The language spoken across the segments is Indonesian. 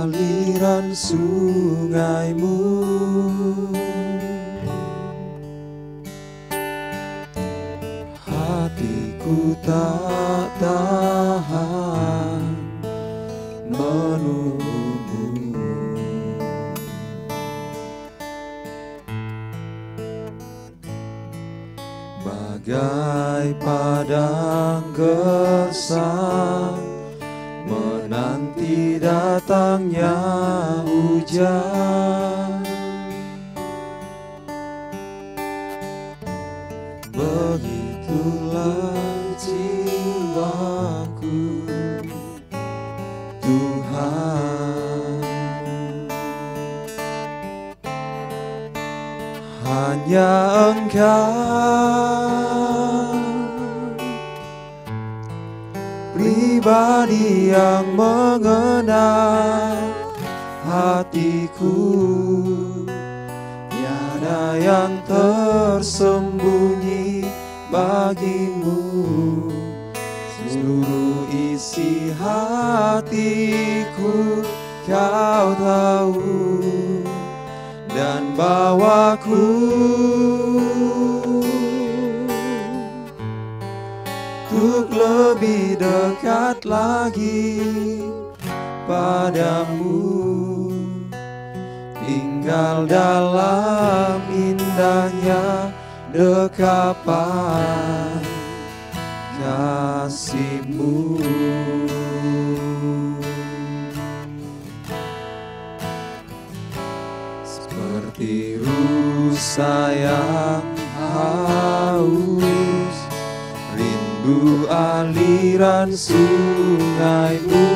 aliran sungaimu. Hatiku tak tahan menunggumu. Bagai padang gersang menanti datangnya hujan, begitulah jiwaku Tuhan. Hanya Engkau pribadi yang mengenal hatiku, tiada yang tersembunyi bagimu. Seluruh isi hatiku Kau tahu, dan bawaku untuk lebih dekat lagi padamu, tinggal dalam indahnya dekapan kasih-Mu. Seperti rusa yang haus, rindu aliran sungaimu.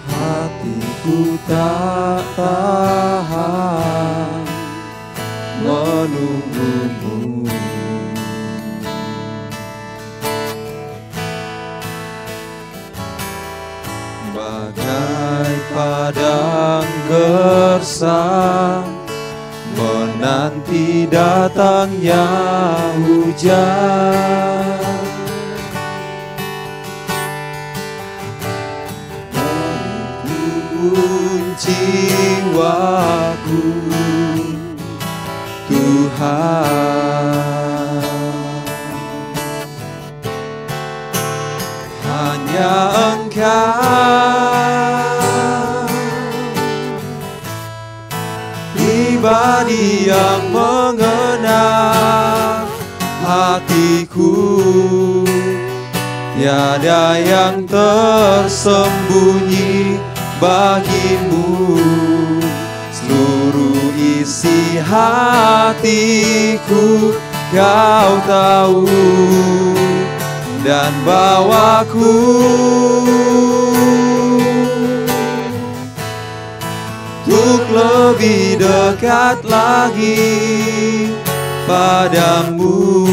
Hatiku tak tahan menunggumu. Bagai padang gersang menanti datangnya hujan, menghibur jiwaku Tuhan. Hanya Engkau pribadi yang mengenal hatiku, tiada yang tersembunyi bagimu. Seluruh isi hatiku Kau tahu, dan bawaku untuk lebih dekat lagi padamu,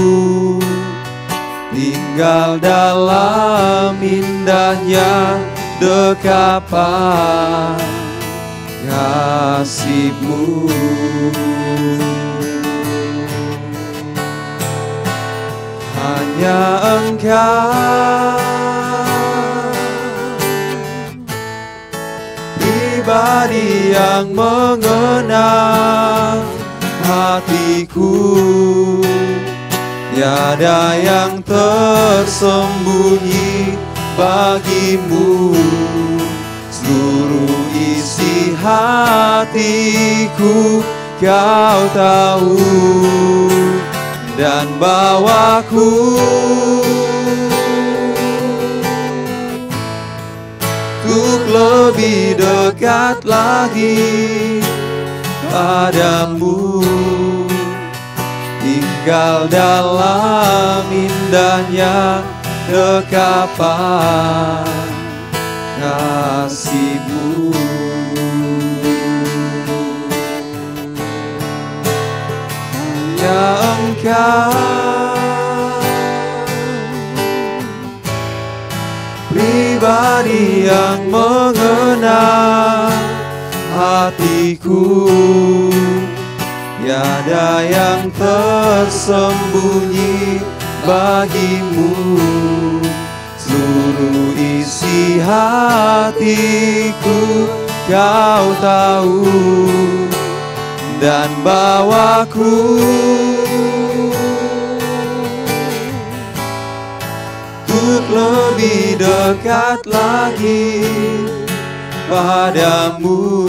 tinggal dalam indahnya dekapan kasih-Mu. Hanya Engkau pribadi yang mengenal hatiku, tiada yang tersembunyi bagimu. Seluruh isi hatiku Kau tahu, dan bawaku untuk lebih dekat lagi padamu, tinggal dalam indahnya dekapan kasih-Mu. Hanya Engkau pribadi yang mengenal hatiku, tiada yang tersembunyi bagimu. seluruh isi hatiku Kau tahu, dan bawaku untuk lebih dekat lagi padamu,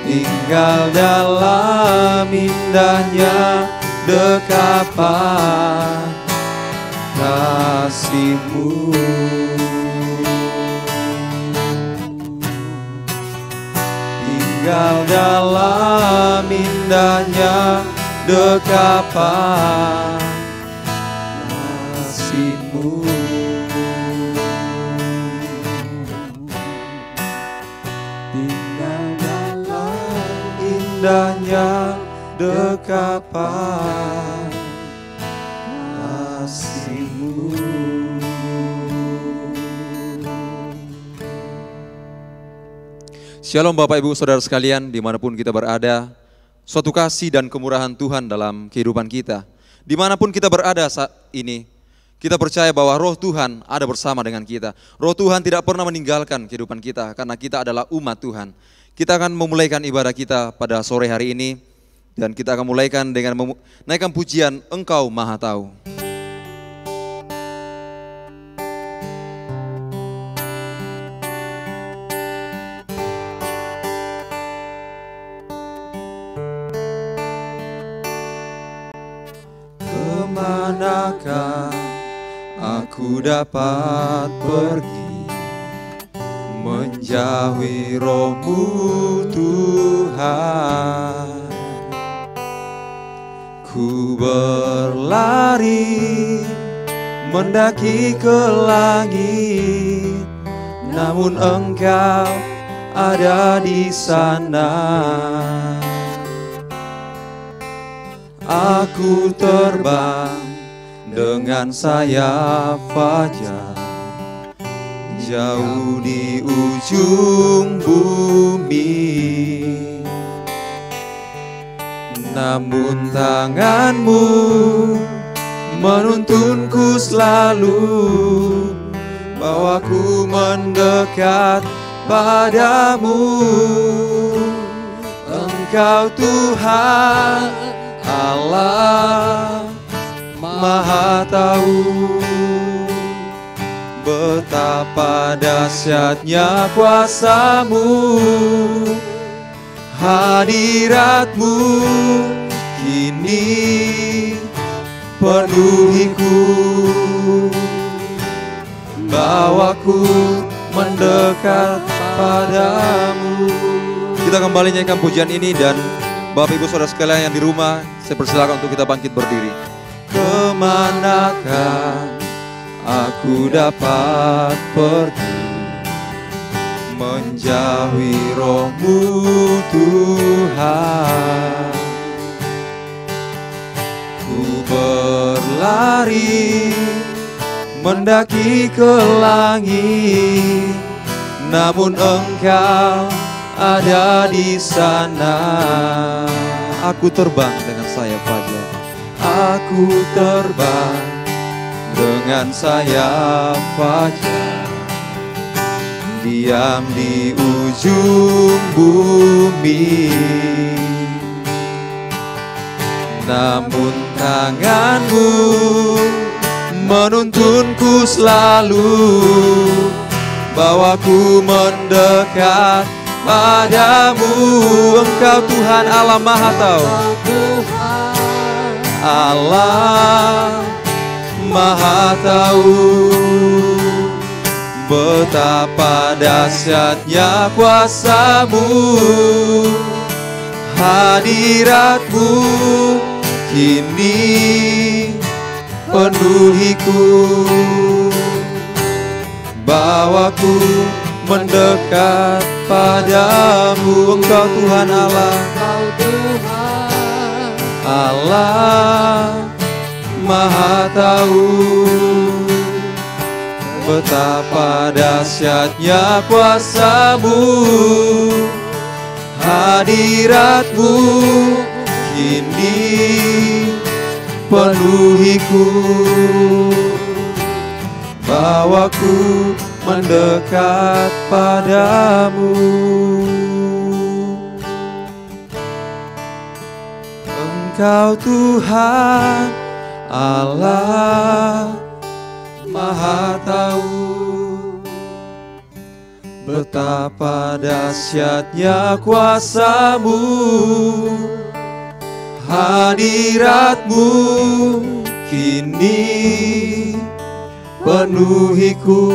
tinggal dalam indahnya dekapan kasih-Mu. Tinggal dalam indahnya dekapan kasih-Mu. Tinggal dalam indahnya dekapan kasih-Mu. Shalom Bapak Ibu Saudara sekalian dimanapun kita berada. Suatu kasih dan kemurahan Tuhan dalam kehidupan kita. Dimanapun kita berada saat ini, kita percaya bahwa roh Tuhan ada bersama dengan kita. Roh Tuhan tidak pernah meninggalkan kehidupan kita karena kita adalah umat Tuhan. Kita akan memulaikan ibadah kita pada sore hari ini. Dan kita akan mulaikan dengan menaikkan pujian Engkau Maha Tahu. Kemanakah aku dapat pergi menjauhi roh-Mu Tuhan? Ku berlari mendaki ke langit, namun Engkau ada di sana. Aku terbang dengan sayap fajar, jauh di ujung bumi. Namun tangan-Mu menuntunku selalu, bawaku mendekat padamu. Engkau Tuhan Allah Maha Tahu, betapa dahsyatnya kuasa-Mu, hadirat-Mu kini penuhiku, bawaku mendekat padamu. Kita kembali nyanyikan pujian ini dan Bapak Ibu Saudara sekalian yang di rumah, saya persilakan untuk kita bangkit berdiri. Kemanakah aku dapat pergi menjauhi roh-Mu Tuhan? Ku berlari mendaki ke langit, namun Engkau ada di sana. Aku terbang dengan sayap fajar. Aku terbang dengan sayap fajar, diam di ujung bumi. Namun tangan-Mu menuntunku selalu, bawaku mendekat padamu. Engkau Tuhan Allah Maha Tahu, Allah Maha Tahu, betapa dahsyatnya kuasa-Mu, hadirat-Mu kini penuhiku, bawaku mendekat padamu. Engkau Tuhan Allah, Allah Maha Tahu, betapa dahsyatnya kuasa-Mu, hadirat-Mu kini penuhiku, bawaku mendekat padamu. Engkau Tuhan Allah Maha Tahu, betapa dahsyatnya kuasa-Mu, hadirat-Mu kini penuhiku,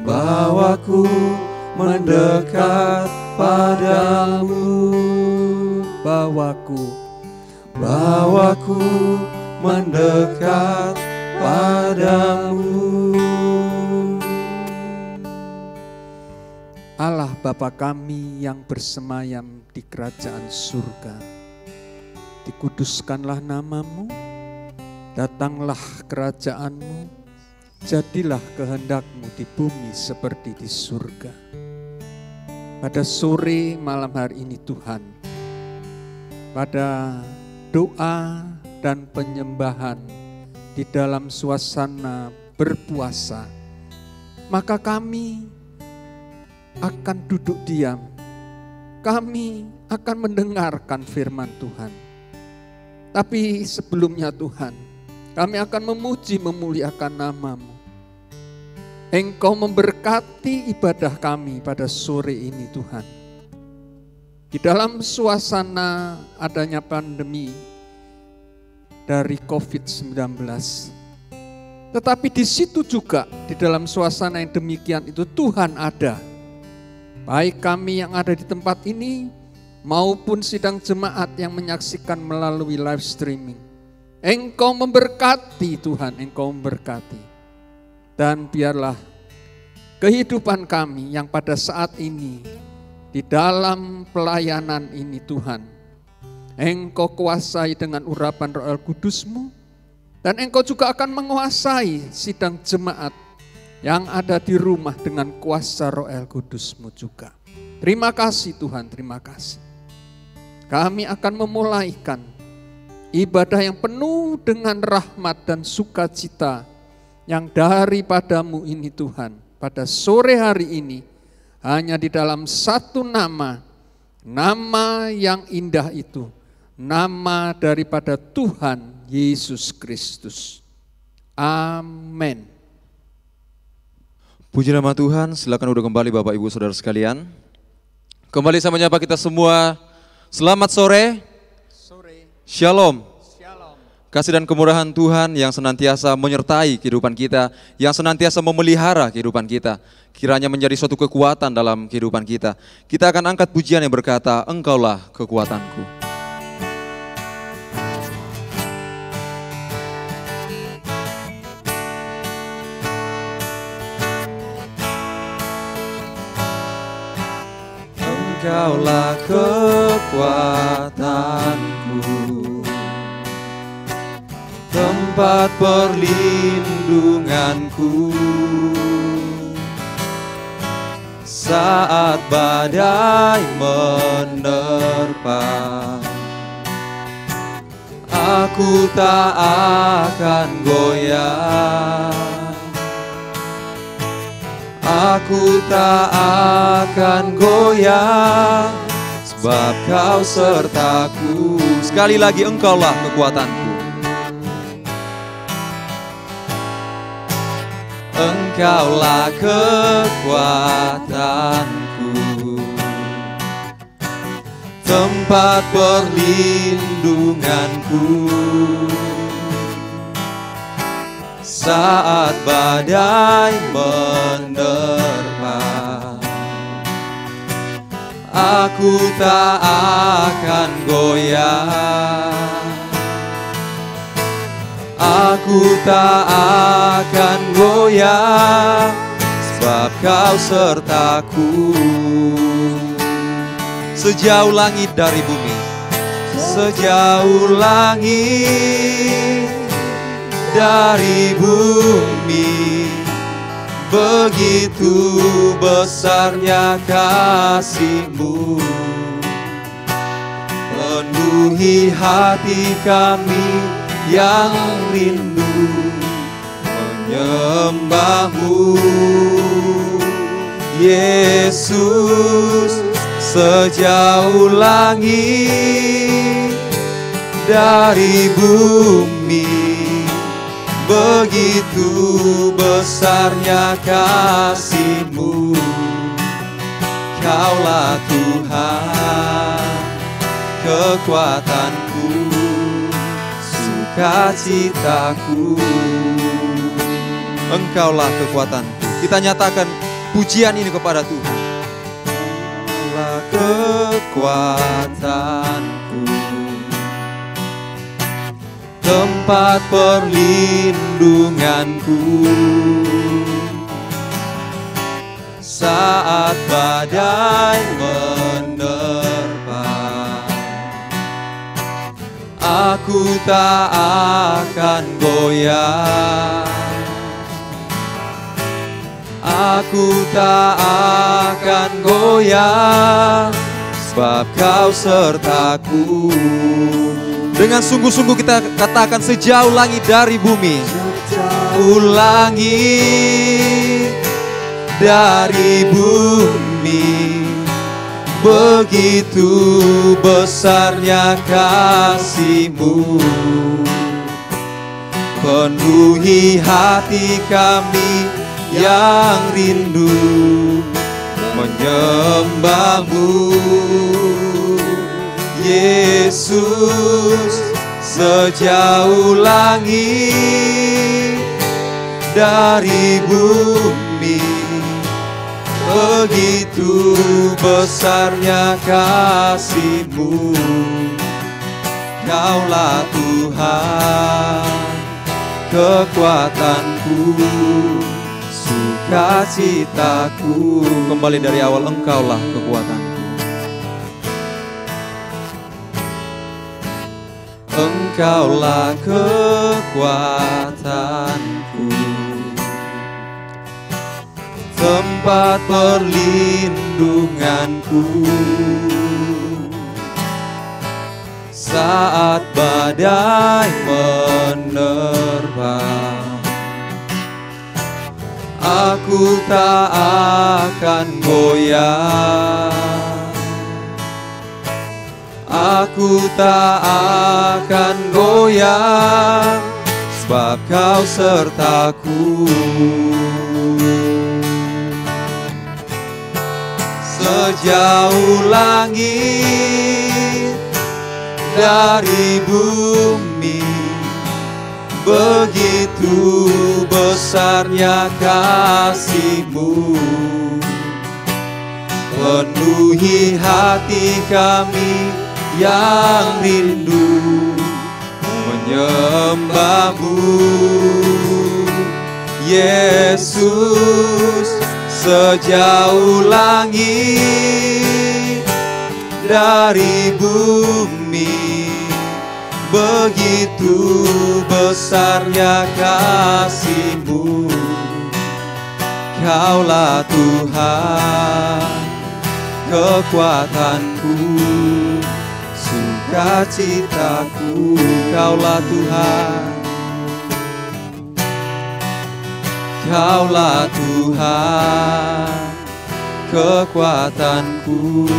bawaku mendekat padamu, bawaku mendekat padamu. Allah Bapa kami yang bersemayam di kerajaan surga, dikuduskanlah nama-Mu, datanglah kerajaan-Mu, jadilah kehendak-Mu di bumi seperti di surga. Pada sore malam hari ini Tuhan, pada doa dan penyembahan di dalam suasana berpuasa, maka kami akan duduk diam, kami akan mendengarkan firman Tuhan. Tapi sebelumnya Tuhan, kami akan memuji memuliakan nama-Mu. Engkau memberkati ibadah kami pada sore ini Tuhan. Di dalam suasana adanya pandemi dari COVID-19, tetapi di situ juga di dalam suasana yang demikian itu Tuhan ada. Baik kami yang ada di tempat ini maupun sidang jemaat yang menyaksikan melalui live streaming. Engkau memberkati Tuhan, Engkau memberkati. Dan biarlah kehidupan kami yang pada saat ini di dalam pelayanan ini Tuhan, Engkau kuasai dengan urapan Roh Kudus-Mu, dan Engkau juga akan menguasai sidang jemaat yang ada di rumah dengan kuasa Roh Kudus-Mu juga. Terima kasih Tuhan, terima kasih. Kami akan memulaikan ibadah yang penuh dengan rahmat dan sukacita yang daripada-Mu ini Tuhan. Pada sore hari ini hanya di dalam satu nama, nama yang indah itu, nama daripada Tuhan Yesus Kristus. Amin. Puji nama Tuhan, silakan udah kembali Bapak Ibu Saudara sekalian. Kembali saya menyapa kita semua. Selamat sore. Shalom. Kasih dan kemurahan Tuhan yang senantiasa menyertai kehidupan kita, yang senantiasa memelihara kehidupan kita, kiranya menjadi suatu kekuatan dalam kehidupan kita. Kita akan angkat pujian yang berkata, Engkaulah kekuatanku. Engkaulah kekuatanku, tempat perlindunganku, saat badai menerpa. Aku tak akan goyah, aku tak akan goyah, sebab Kau sertaku. Sekali lagi, Engkaulah kekuatanku. Engkaulah kekuatanku, tempat perlindunganku, saat badai menerpa. Aku tak akan goyah, aku tak akan goyah, sebab Kau sertaku. Sejauh langit dari bumi, sejauh langit dari bumi, begitu besarnya kasih-Mu, penuhi hati kami yang rindu menyembahmu, Yesus, sejauh langit dari bumi. Begitu besarnya kasih-Mu, Kaulah Tuhan, kekuatanku, sukacitaku. Engkaulah kekuatanku. Kita nyatakan pujian ini kepada Tuhan. Engkaulah kekuatanku, tempat perlindunganku, saat badai menerpa, aku tak akan goyah. Aku tak akan goyah, sebab Kau sertaku. Dengan sungguh-sungguh kita katakan sejauh langit dari bumi. Sejauh langit dari bumi, begitu besarnya kasih-Mu. Penuhi hati kami yang rindu menyembah-Mu, Yesus, sejauh langit dari bumi. Begitu besarnya kasih-Mu, Kaulah Tuhan, kekuatanku, sukacitaku. Kembali dari awal, Engkaulah kekuatanku. Engkaulah kekuatanku, tempat perlindunganku, saat badai menerpa, aku tak akan goyah. Aku tak akan goyah, sebab Kau sertaku. Sejauh langit dari bumi, begitu besarnya kasih-Mu. Penuhi hati kami yang rindu menyembah-Mu, Yesus, sejauh langit dari bumi. Begitu besarnya kasih-Mu, Kaulah Tuhan, kekuatanku, sukacitaku. Kaulah Tuhan, Kaulah Tuhan, kekuatanku,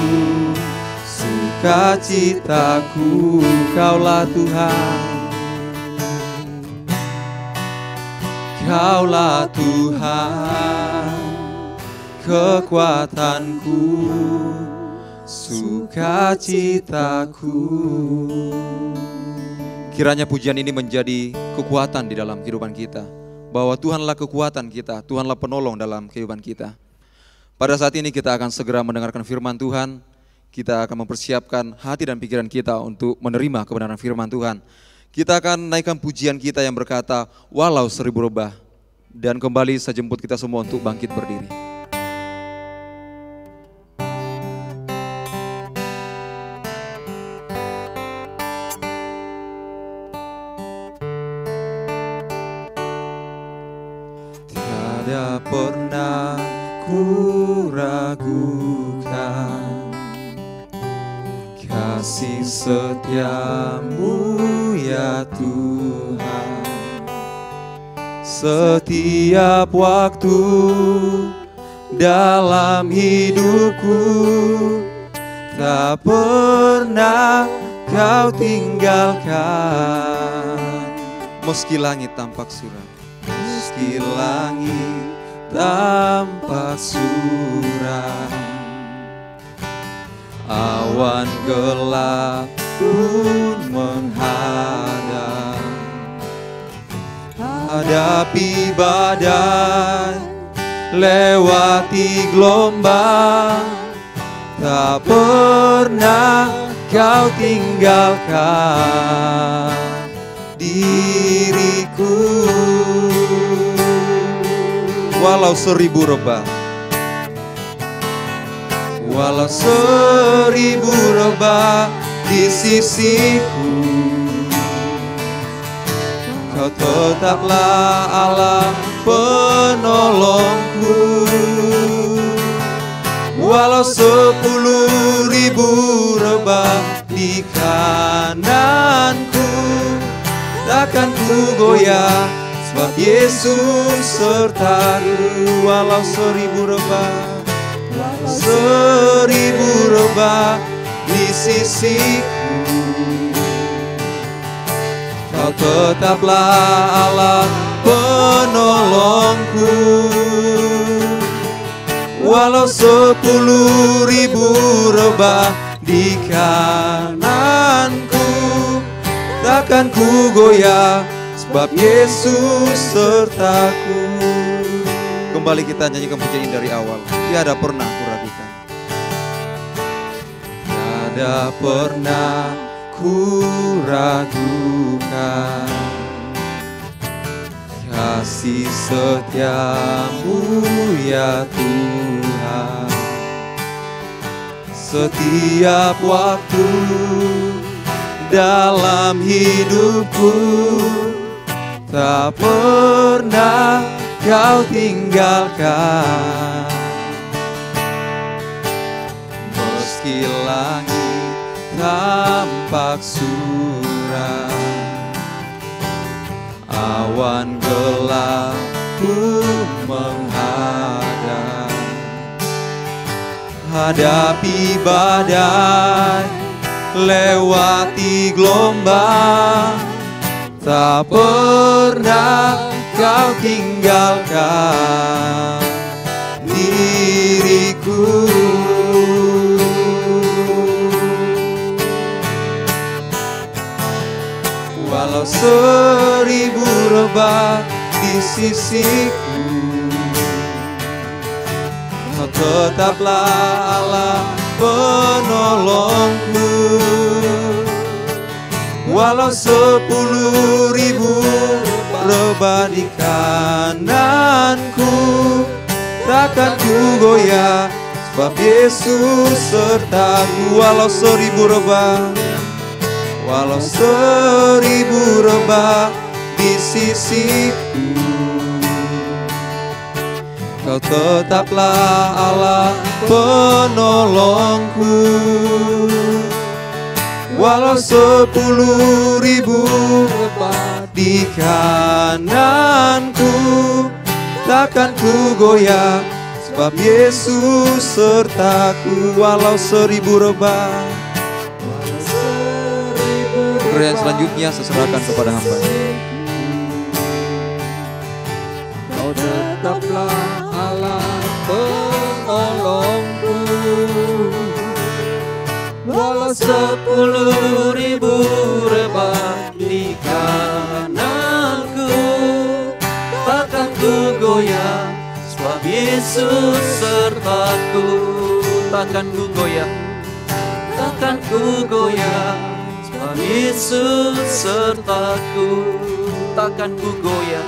sukacitaku. Kaulah Tuhan, Kaulah Tuhan, kekuatanku, sukacitaku. Kiranya pujian ini menjadi kekuatan di dalam kehidupan kita, bahwa Tuhanlah kekuatan kita, Tuhanlah penolong dalam kehidupan kita. Pada saat ini kita akan segera mendengarkan firman Tuhan. Kita akan mempersiapkan hati dan pikiran kita untuk menerima kebenaran firman Tuhan. Kita akan naikkan pujian kita yang berkata, walau 1000 rebah. Dan kembali saya jemput kita semua untuk bangkit berdiri. Tiada pernah ku ragukan kasih setiamu ya Tuhan. setiap waktu dalam hidupku, tak pernah kau tinggalkan. Meski langit tampak suram, Meski langit tampak suram, awan gelap pun menghadang, hadapi badai, lewati gelombang, tak pernah kau tinggalkan diriku. walau 1000 rebah, Walau 1000 rebah di sisiku, Kau tetaplah Allah penolongku. Walau 10.000 rebah di kananku, takkan ku goyah, sebab Yesus sertaku. Walau 1000 rebah, 1000 rebah di sisiku, Kau tetaplah Allah penolongku. Walau 10.000 rebah di kananku, takkan ku goyah, sebab Yesus sertaku. kembali kita nyanyikan pujian ini dari awal. Tiada pernah kuragukan. Tiada pernah ku ragukan kasih setiamu ya Tuhan. Setiap waktu dalam hidupku, tak pernah kau tinggalkan. Meski langit tampak suram, awan gelap pun menghadang, hadapi badai, lewati gelombang, tak pernah kau tinggalkan diriku. Walau 1000 rebah di sisiku, Kau tetaplah Allah penolongku. Walau 10.000 rebah di kananku, takkan ku goyah, sebab Yesus sertaku. Walau 1000 rebah, walau 1000 rebah di sisiku, Kau tetaplah Allah penolongku. Walau 10.000 rebah di kananku, takkan ku goyah, sebab Yesus sertaku. Walau 1000 rebah. Yang selanjutnya saya serahkan kepada hamba. Kau tetaplah Allah penolongku. Walau 10.000 rebah di kananku, takkan ku goyah, sebab Yesus sertaku. Takkan ku goyah, takkan ku goyah, sebab Yesus sertaku. Takkan ku goyah,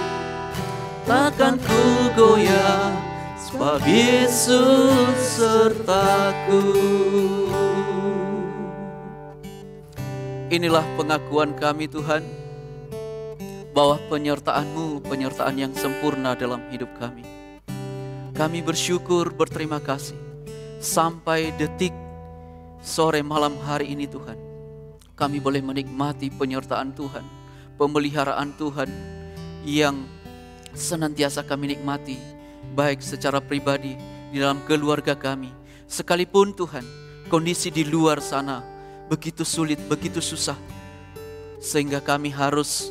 takkan ku goyah, sebab Yesus sertaku. Inilah pengakuan kami Tuhan, bahwa penyertaan-Mu penyertaan yang sempurna dalam hidup kami. Kami bersyukur, berterima kasih sampai detik sore malam hari ini Tuhan, kami boleh menikmati penyertaan Tuhan, pemeliharaan Tuhan yang senantiasa kami nikmati, baik secara pribadi, di dalam keluarga kami. Sekalipun Tuhan, kondisi di luar sana begitu sulit, begitu susah, sehingga kami harus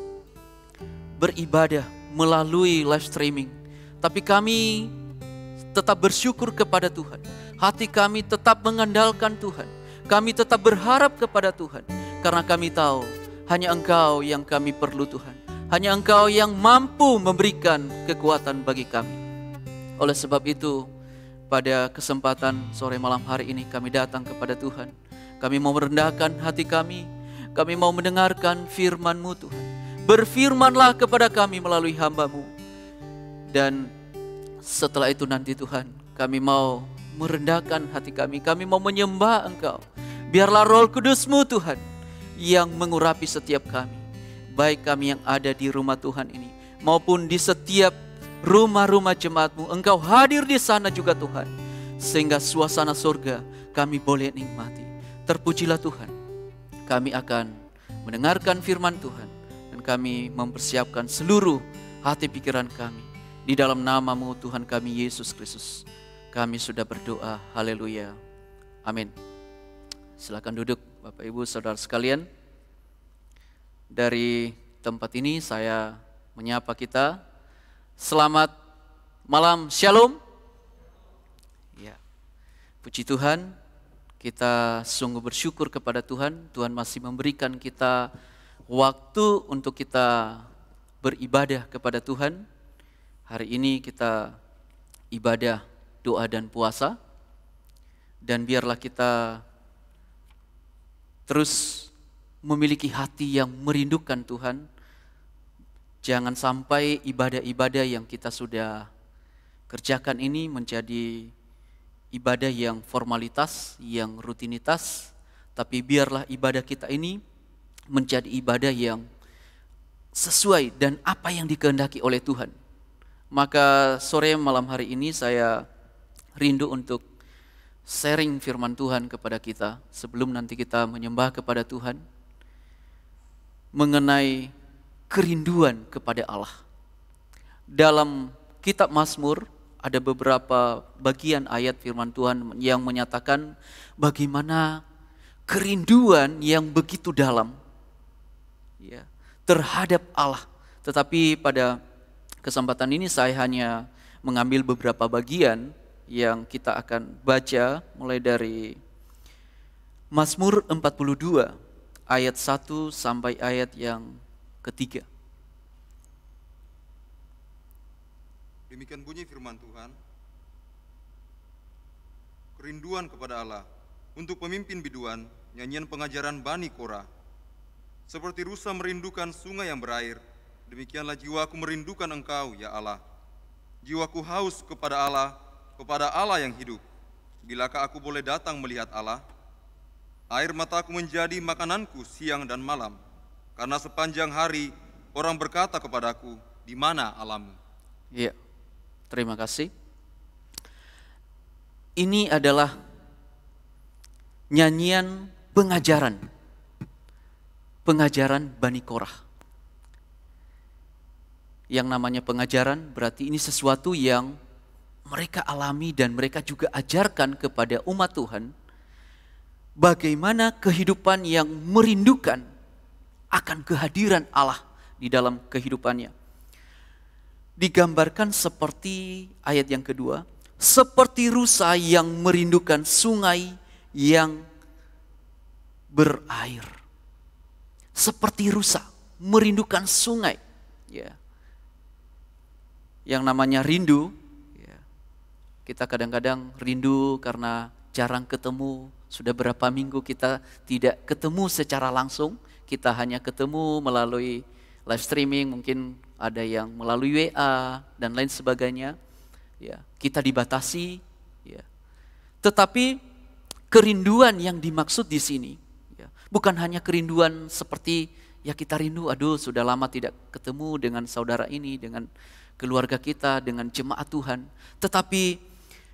beribadah melalui live streaming. Tapi kami tetap bersyukur kepada Tuhan. Hati kami tetap mengandalkan Tuhan. Kami tetap berharap kepada Tuhan. Karena kami tahu hanya Engkau yang kami perlu Tuhan. Hanya Engkau yang mampu memberikan kekuatan bagi kami. Oleh sebab itu, pada kesempatan sore malam hari ini kami datang kepada Tuhan. Kami mau merendahkan hati kami. Kami mau mendengarkan firman-Mu Tuhan. Berfirmanlah kepada kami melalui hamba-Mu. Dan setelah itu nanti Tuhan, kami mau merendahkan hati kami. Kami mau menyembah Engkau. Biarlah Roh Kudus-Mu Tuhan yang mengurapi setiap kami. Baik kami yang ada di rumah Tuhan ini, maupun di setiap rumah-rumah jemaat-Mu. Engkau hadir di sana juga Tuhan. Sehingga suasana surga kami boleh nikmati. Terpujilah Tuhan. Kami akan mendengarkan firman Tuhan. Dan kami mempersiapkan seluruh hati pikiran kami. Di dalam nama-Mu Tuhan kami Yesus Kristus. Kami sudah berdoa. Haleluya. Amin. Silakan duduk Bapak Ibu Saudara sekalian. Dari tempat ini saya menyapa kita. Selamat malam, Shalom. Ya. Puji Tuhan, kita sungguh bersyukur kepada Tuhan. Tuhan masih memberikan kita waktu untuk kita beribadah kepada Tuhan. Hari ini kita ibadah, doa dan puasa. Dan biarlah kita terus memiliki hati yang merindukan Tuhan. Jangan sampai ibadah-ibadah yang kita sudah kerjakan ini menjadi ibadah yang formalitas, yang rutinitas. Tapi biarlah ibadah kita ini menjadi ibadah yang sesuai dan apa yang dikehendaki oleh Tuhan. Maka sore malam hari ini saya rindu untuk sharing firman Tuhan kepada kita sebelum nanti kita menyembah kepada Tuhan mengenai kerinduan kepada Allah. Dalam kitab Mazmur ada beberapa bagian ayat firman Tuhan yang menyatakan bagaimana kerinduan yang begitu dalam ya, terhadap Allah. Tetapi pada kesempatan ini saya hanya mengambil beberapa bagian yang kita akan baca mulai dari Mazmur 42 ayat 1 sampai ayat yang ketiga. Demikian bunyi firman Tuhan. Kerinduan kepada Allah untuk pemimpin biduan, nyanyian pengajaran Bani Korah. Seperti rusa merindukan sungai yang berair, demikianlah jiwaku merindukan Engkau, ya Allah. Jiwaku haus kepada Allah yang hidup. Bilakah aku boleh datang melihat Allah? Air mataku menjadi makananku siang dan malam, karena sepanjang hari orang berkata kepadaku, di mana Allahmu? Ya, terima kasih. Ini adalah nyanyian pengajaran Bani Korah. Yang namanya pengajaran berarti ini sesuatu yang mereka alami dan mereka juga ajarkan kepada umat Tuhan. Bagaimana kehidupan yang merindukan akan kehadiran Allah di dalam kehidupannya. Digambarkan seperti ayat yang kedua, seperti rusa yang merindukan sungai yang berair. Seperti rusa merindukan sungai. Ya. Yang namanya rindu, ya. Kita kadang-kadang rindu karena jarang ketemu. Sudah berapa minggu kita tidak ketemu secara langsung. Kita hanya ketemu melalui live streaming, mungkin ada yang melalui WA dan lain sebagainya. Ya, kita dibatasi. Ya. Tetapi kerinduan yang dimaksud di sini, ya, bukan hanya kerinduan seperti ya kita rindu, aduh sudah lama tidak ketemu dengan saudara ini, dengan keluarga kita, dengan jemaat Tuhan. Tetapi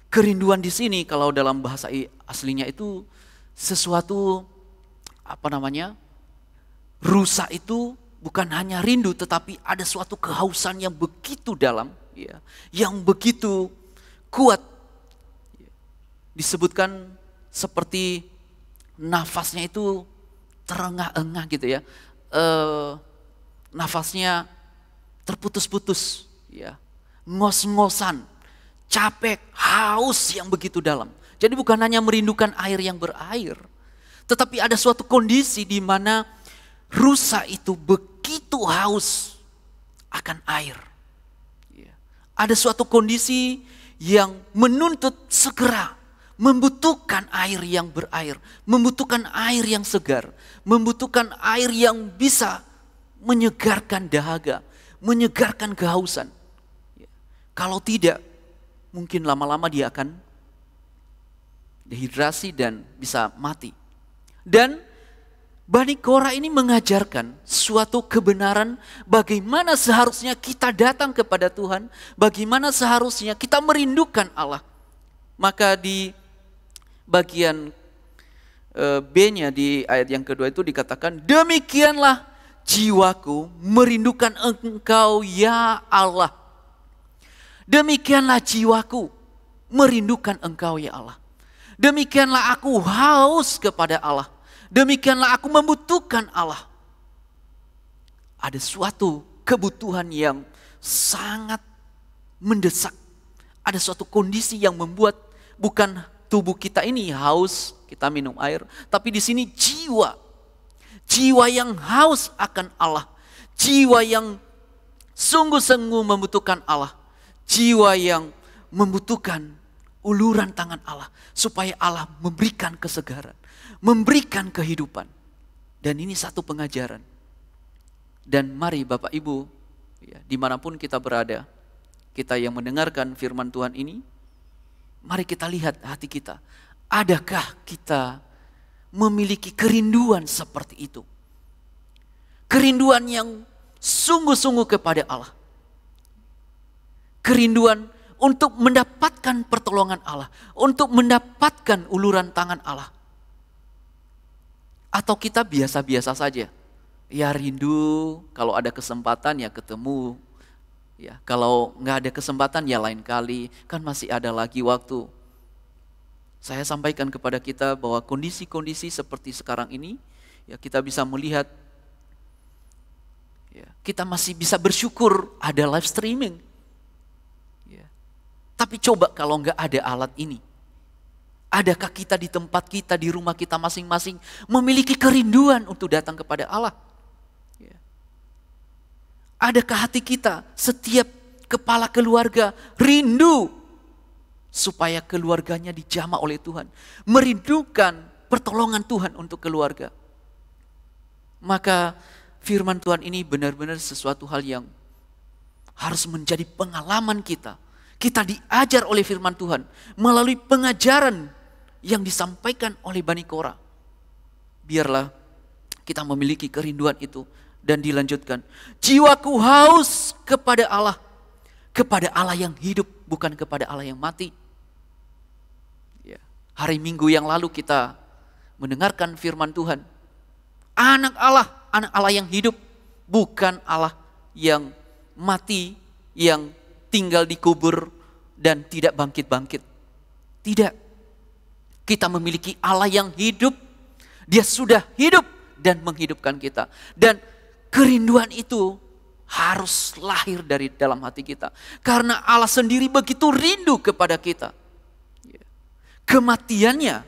kerinduan di sini kalau dalam bahasa aslinya itu sesuatu rusa itu bukan hanya rindu, tetapi ada suatu kehausan yang begitu dalam, ya, yang begitu kuat. Disebutkan seperti nafasnya itu terengah-engah gitu ya, nafasnya terputus-putus, ya, ngos-ngosan, capek, haus yang begitu dalam. Jadi bukan hanya merindukan air yang berair, tetapi ada suatu kondisi di mana rusa itu begitu haus akan air. Ada suatu kondisi yang menuntut segera, membutuhkan air yang berair, membutuhkan air yang segar, membutuhkan air yang bisa menyegarkan dahaga, menyegarkan kehausan. Kalau tidak, mungkin lama-lama dia akan dehidrasi dan bisa mati. Dan Bani Korah ini mengajarkan suatu kebenaran bagaimana seharusnya kita datang kepada Tuhan, bagaimana seharusnya kita merindukan Allah. Maka di bagian B-nya di ayat yang kedua itu dikatakan, demikianlah jiwaku merindukan Engkau ya Allah. Demikianlah jiwaku merindukan Engkau ya Allah. Demikianlah aku haus kepada Allah. Demikianlah aku membutuhkan Allah. Ada suatu kebutuhan yang sangat mendesak. Ada suatu kondisi yang membuat bukan tubuh kita ini haus, kita minum air, tapi di sini jiwa. Jiwa yang haus akan Allah. Jiwa yang sungguh-sungguh membutuhkan Allah. Jiwa yang membutuhkan uluran tangan Allah, supaya Allah memberikan kesegaran, memberikan kehidupan. Dan ini satu pengajaran. Dan mari Bapak Ibu, ya, dimanapun kita berada, kita yang mendengarkan firman Tuhan ini, mari kita lihat hati kita. Adakah kita memiliki kerinduan seperti itu? Kerinduan yang sungguh-sungguh kepada Allah. Kerinduan untuk mendapatkan pertolongan Allah, untuk mendapatkan uluran tangan Allah. Atau kita biasa-biasa saja, ya rindu kalau ada kesempatan ya ketemu, ya kalau nggak ada kesempatan ya lain kali, kan masih ada lagi waktu. Saya sampaikan kepada kita bahwa kondisi-kondisi seperti sekarang ini, ya kita bisa melihat, ya, kita masih bisa bersyukur ada live streaming. Tapi coba kalau nggak ada alat ini, adakah kita di tempat kita, di rumah kita masing-masing memiliki kerinduan untuk datang kepada Allah? Adakah hati kita, setiap kepala keluarga rindu supaya keluarganya dijamah oleh Tuhan, merindukan pertolongan Tuhan untuk keluarga? Maka firman Tuhan ini benar-benar sesuatu hal yang harus menjadi pengalaman kita. Kita diajar oleh firman Tuhan melalui pengajaran yang disampaikan oleh Bani Korah. Biarlah kita memiliki kerinduan itu. Dan dilanjutkan, jiwaku haus kepada Allah yang hidup, bukan kepada Allah yang mati. Ya. Hari Minggu yang lalu kita mendengarkan firman Tuhan. Anak Allah yang hidup, bukan Allah yang mati, yang tinggal di kubur dan tidak bangkit-bangkit. Tidak. Kita memiliki Allah yang hidup. Dia sudah hidup dan menghidupkan kita. Dan kerinduan itu harus lahir dari dalam hati kita. Karena Allah sendiri begitu rindu kepada kita. Kematiannya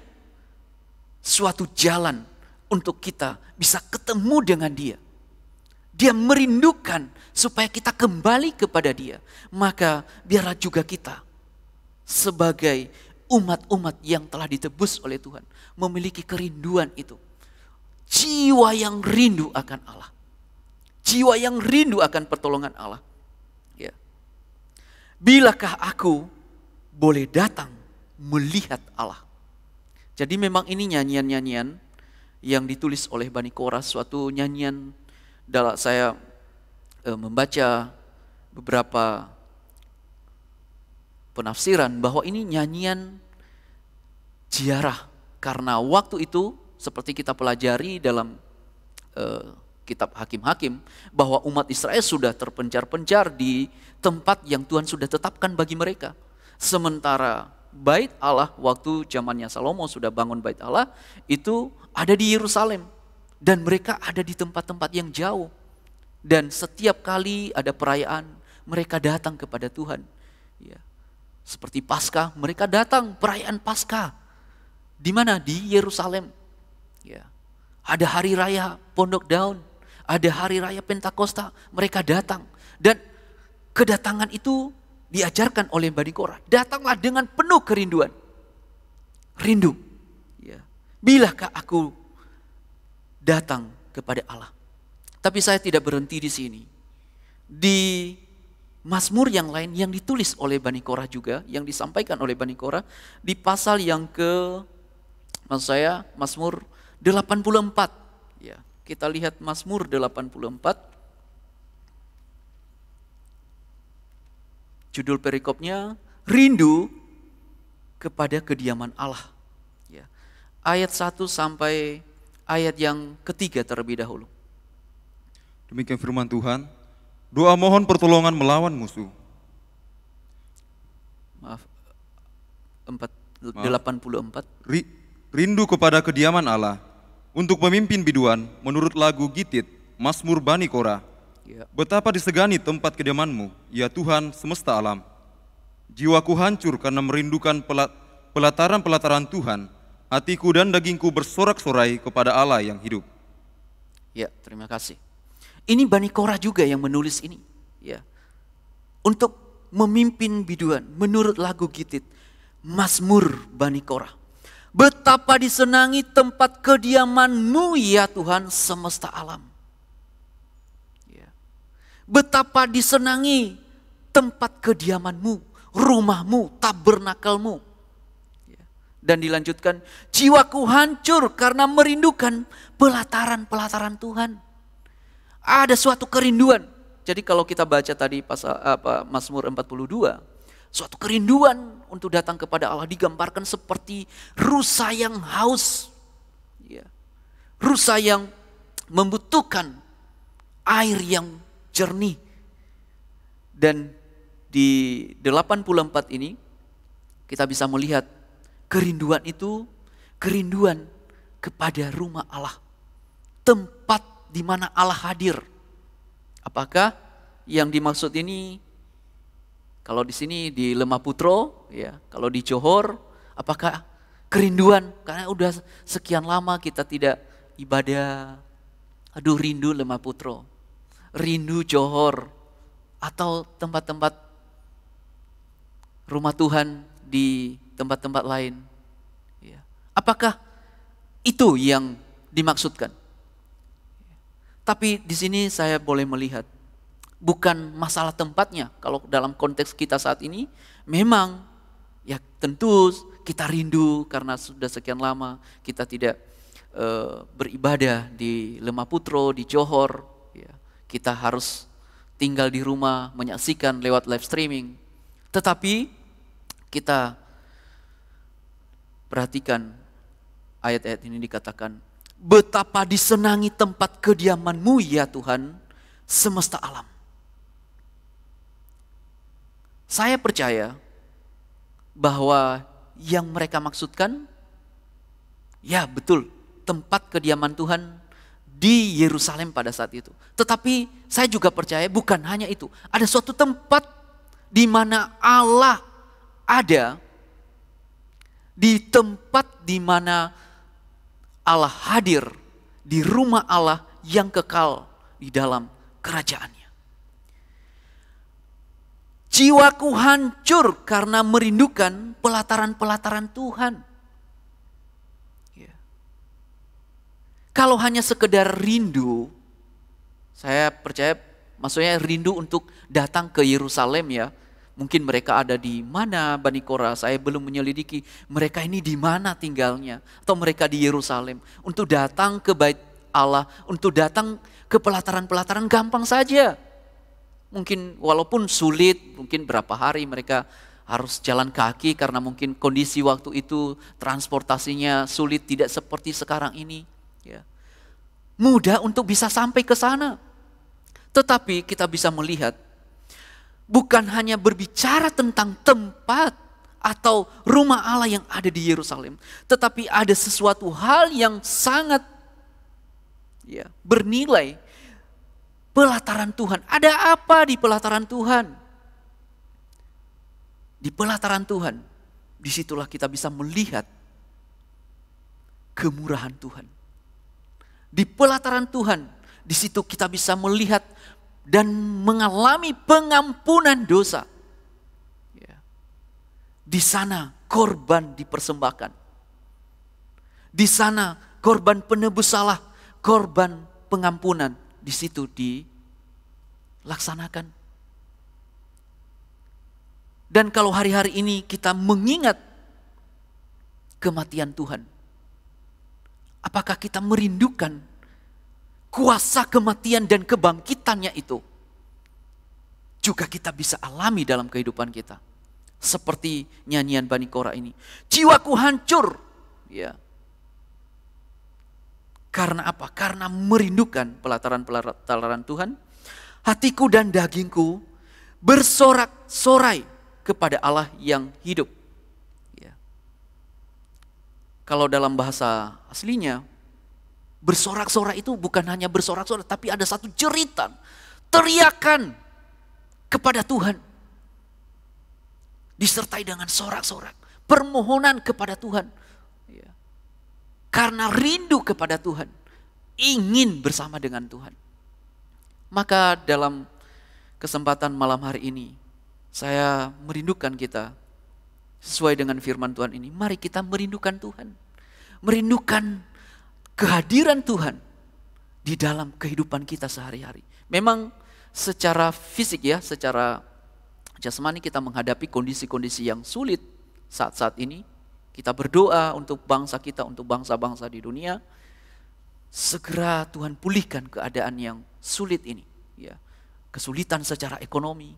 suatu jalan untuk kita bisa ketemu dengan Dia. Dia merindukan supaya kita kembali kepada Dia. Maka biarlah juga kita sebagai umat-umat yang telah ditebus oleh Tuhan memiliki kerinduan itu. Jiwa yang rindu akan Allah. Jiwa yang rindu akan pertolongan Allah. Ya. Bilakah aku boleh datang melihat Allah? Jadi memang ini nyanyian-nyanyian yang ditulis oleh Bani Korah, suatu nyanyian. Saya membaca beberapa penafsiran bahwa ini nyanyian ziarah. Karena waktu itu seperti kita pelajari dalam kitab Hakim-Hakim bahwa umat Israel sudah terpencar-pencar di tempat yang Tuhan sudah tetapkan bagi mereka. Sementara bait Allah waktu zamannya Salomo sudah bangun bait Allah itu ada di Yerusalem dan mereka ada di tempat-tempat yang jauh. Dan setiap kali ada perayaan mereka datang kepada Tuhan. Ya. Seperti Paskah, mereka datang perayaan Paskah. Di mana? Di Yerusalem. Ya. Ada hari raya Pondok Daun, ada hari raya Pentakosta, mereka datang. Dan kedatangan itu diajarkan oleh Bani Korah. Datanglah dengan penuh kerinduan. Rindu. Ya. Bilakah aku datang kepada Allah? Tapi saya tidak berhenti di sini. Di Mazmur yang lain yang ditulis oleh Bani Korah juga, yang disampaikan oleh Bani Korah, di pasal yang Mazmur 84. Ya, kita lihat Mazmur 84. Judul perikopnya, Rindu kepada kediaman Allah. Ya. Ayat 1 sampai ayat yang ketiga terlebih dahulu. Demikian firman Tuhan, doa mohon pertolongan melawan musuh. Maaf, 84. Rindu kepada kediaman Allah, untuk memimpin biduan menurut lagu Gitit, Mazmur Bani Korah. Ya. Betapa disegani tempat kediaman-Mu, ya Tuhan semesta alam. Jiwaku hancur karena merindukan pelataran-pelataran Tuhan. Hatiku dan dagingku bersorak-sorai kepada Allah yang hidup. Ya, terima kasih. Ini Bani Korah juga yang menulis ini. Ya. Untuk memimpin biduan menurut lagu Gitit, Mazmur Bani Korah. Betapa disenangi tempat kediaman-Mu ya Tuhan semesta alam. Ya. Betapa disenangi tempat kediaman-Mu, rumah-Mu, tabernakel-Mu. Ya. Dan dilanjutkan, jiwaku hancur karena merindukan pelataran-pelataran Tuhan. Ada suatu kerinduan. Jadi kalau kita baca tadi Mazmur 42, suatu kerinduan untuk datang kepada Allah digambarkan seperti rusa yang haus. Ya. Rusa yang membutuhkan air yang jernih. Dan di 84 ini kita bisa melihat kerinduan itu, kerinduan kepada rumah Allah. Tempat di mana Allah hadir. Apakah yang dimaksud ini? Kalau di sini di Lemah Putro, ya. Kalau di Johor, apakah kerinduan? Karena udah sekian lama kita tidak ibadah. Aduh, rindu Lemah Putro, rindu Johor, atau tempat-tempat rumah Tuhan di tempat-tempat lain. Ya. Apakah itu yang dimaksudkan? Tapi di sini saya boleh melihat bukan masalah tempatnya. Kalau dalam konteks kita saat ini, memang ya tentu kita rindu karena sudah sekian lama kita tidak beribadah di Lemah Putro, di Johor. Ya, kita harus tinggal di rumah menyaksikan lewat live streaming. Tetapi kita perhatikan ayat-ayat ini dikatakan, betapa disenangi tempat kediaman-Mu ya Tuhan semesta alam. Saya percaya bahwa yang mereka maksudkan, ya betul, tempat kediaman Tuhan di Yerusalem pada saat itu. Tetapi saya juga percaya bukan hanya itu. Ada suatu tempat di mana Allah ada, di tempat di mana Allah hadir, di rumah Allah yang kekal di dalam kerajaannya. Jiwaku hancur karena merindukan pelataran-pelataran Tuhan. Ya. Kalau hanya sekedar rindu, saya percaya maksudnya rindu untuk datang ke Yerusalem ya. Mungkin mereka ada di mana Bani Korah, saya belum menyelidiki mereka ini di mana tinggalnya. Atau mereka di Yerusalem. Untuk datang ke bait Allah, untuk datang ke pelataran-pelataran gampang saja. Mungkin walaupun sulit, mungkin berapa hari mereka harus jalan kaki karena mungkin kondisi waktu itu transportasinya sulit, tidak seperti sekarang ini. Ya. mudah untuk bisa sampai ke sana. Tetapi kita bisa melihat, bukan hanya berbicara tentang tempat atau rumah Allah yang ada di Yerusalem, tetapi ada sesuatu hal yang sangat bernilai. Pelataran Tuhan. Ada apa di pelataran Tuhan? Di pelataran Tuhan, disitulah kita bisa melihat kemurahan Tuhan. Di pelataran Tuhan, di situ kita bisa melihat dan mengalami pengampunan dosa. Di sana korban dipersembahkan. Di sana korban penebus salah, korban pengampunan, di situ dilaksanakan. Dan kalau hari-hari ini kita mengingat kematian Tuhan, apakah kita merindukan kuasa kematian dan kebangkitannya itu? Juga kita bisa alami dalam kehidupan kita. Seperti nyanyian Bani Korah ini. Jiwaku hancur. Ya. Karena apa? Karena merindukan pelataran Tuhan. Hatiku dan dagingku bersorak-sorai kepada Allah yang hidup. Ya. Kalau dalam bahasa aslinya, bersorak-sorai itu bukan hanya bersorak-sorai, tapi ada satu jeritan, teriakan kepada Tuhan. Disertai dengan sorak-sorak, permohonan kepada Tuhan. Ya. Karena rindu kepada Tuhan, ingin bersama dengan Tuhan. Maka dalam kesempatan malam hari ini, saya merindukan kita, sesuai dengan firman Tuhan ini, mari kita merindukan Tuhan. Merindukan kehadiran Tuhan di dalam kehidupan kita sehari-hari. Memang secara fisik ya, secara jasmani kita menghadapi kondisi-kondisi yang sulit saat-saat ini. Kita berdoa untuk bangsa kita, untuk bangsa-bangsa di dunia. Segera Tuhan pulihkan keadaan yang sulit ini. Ya. Kesulitan secara ekonomi,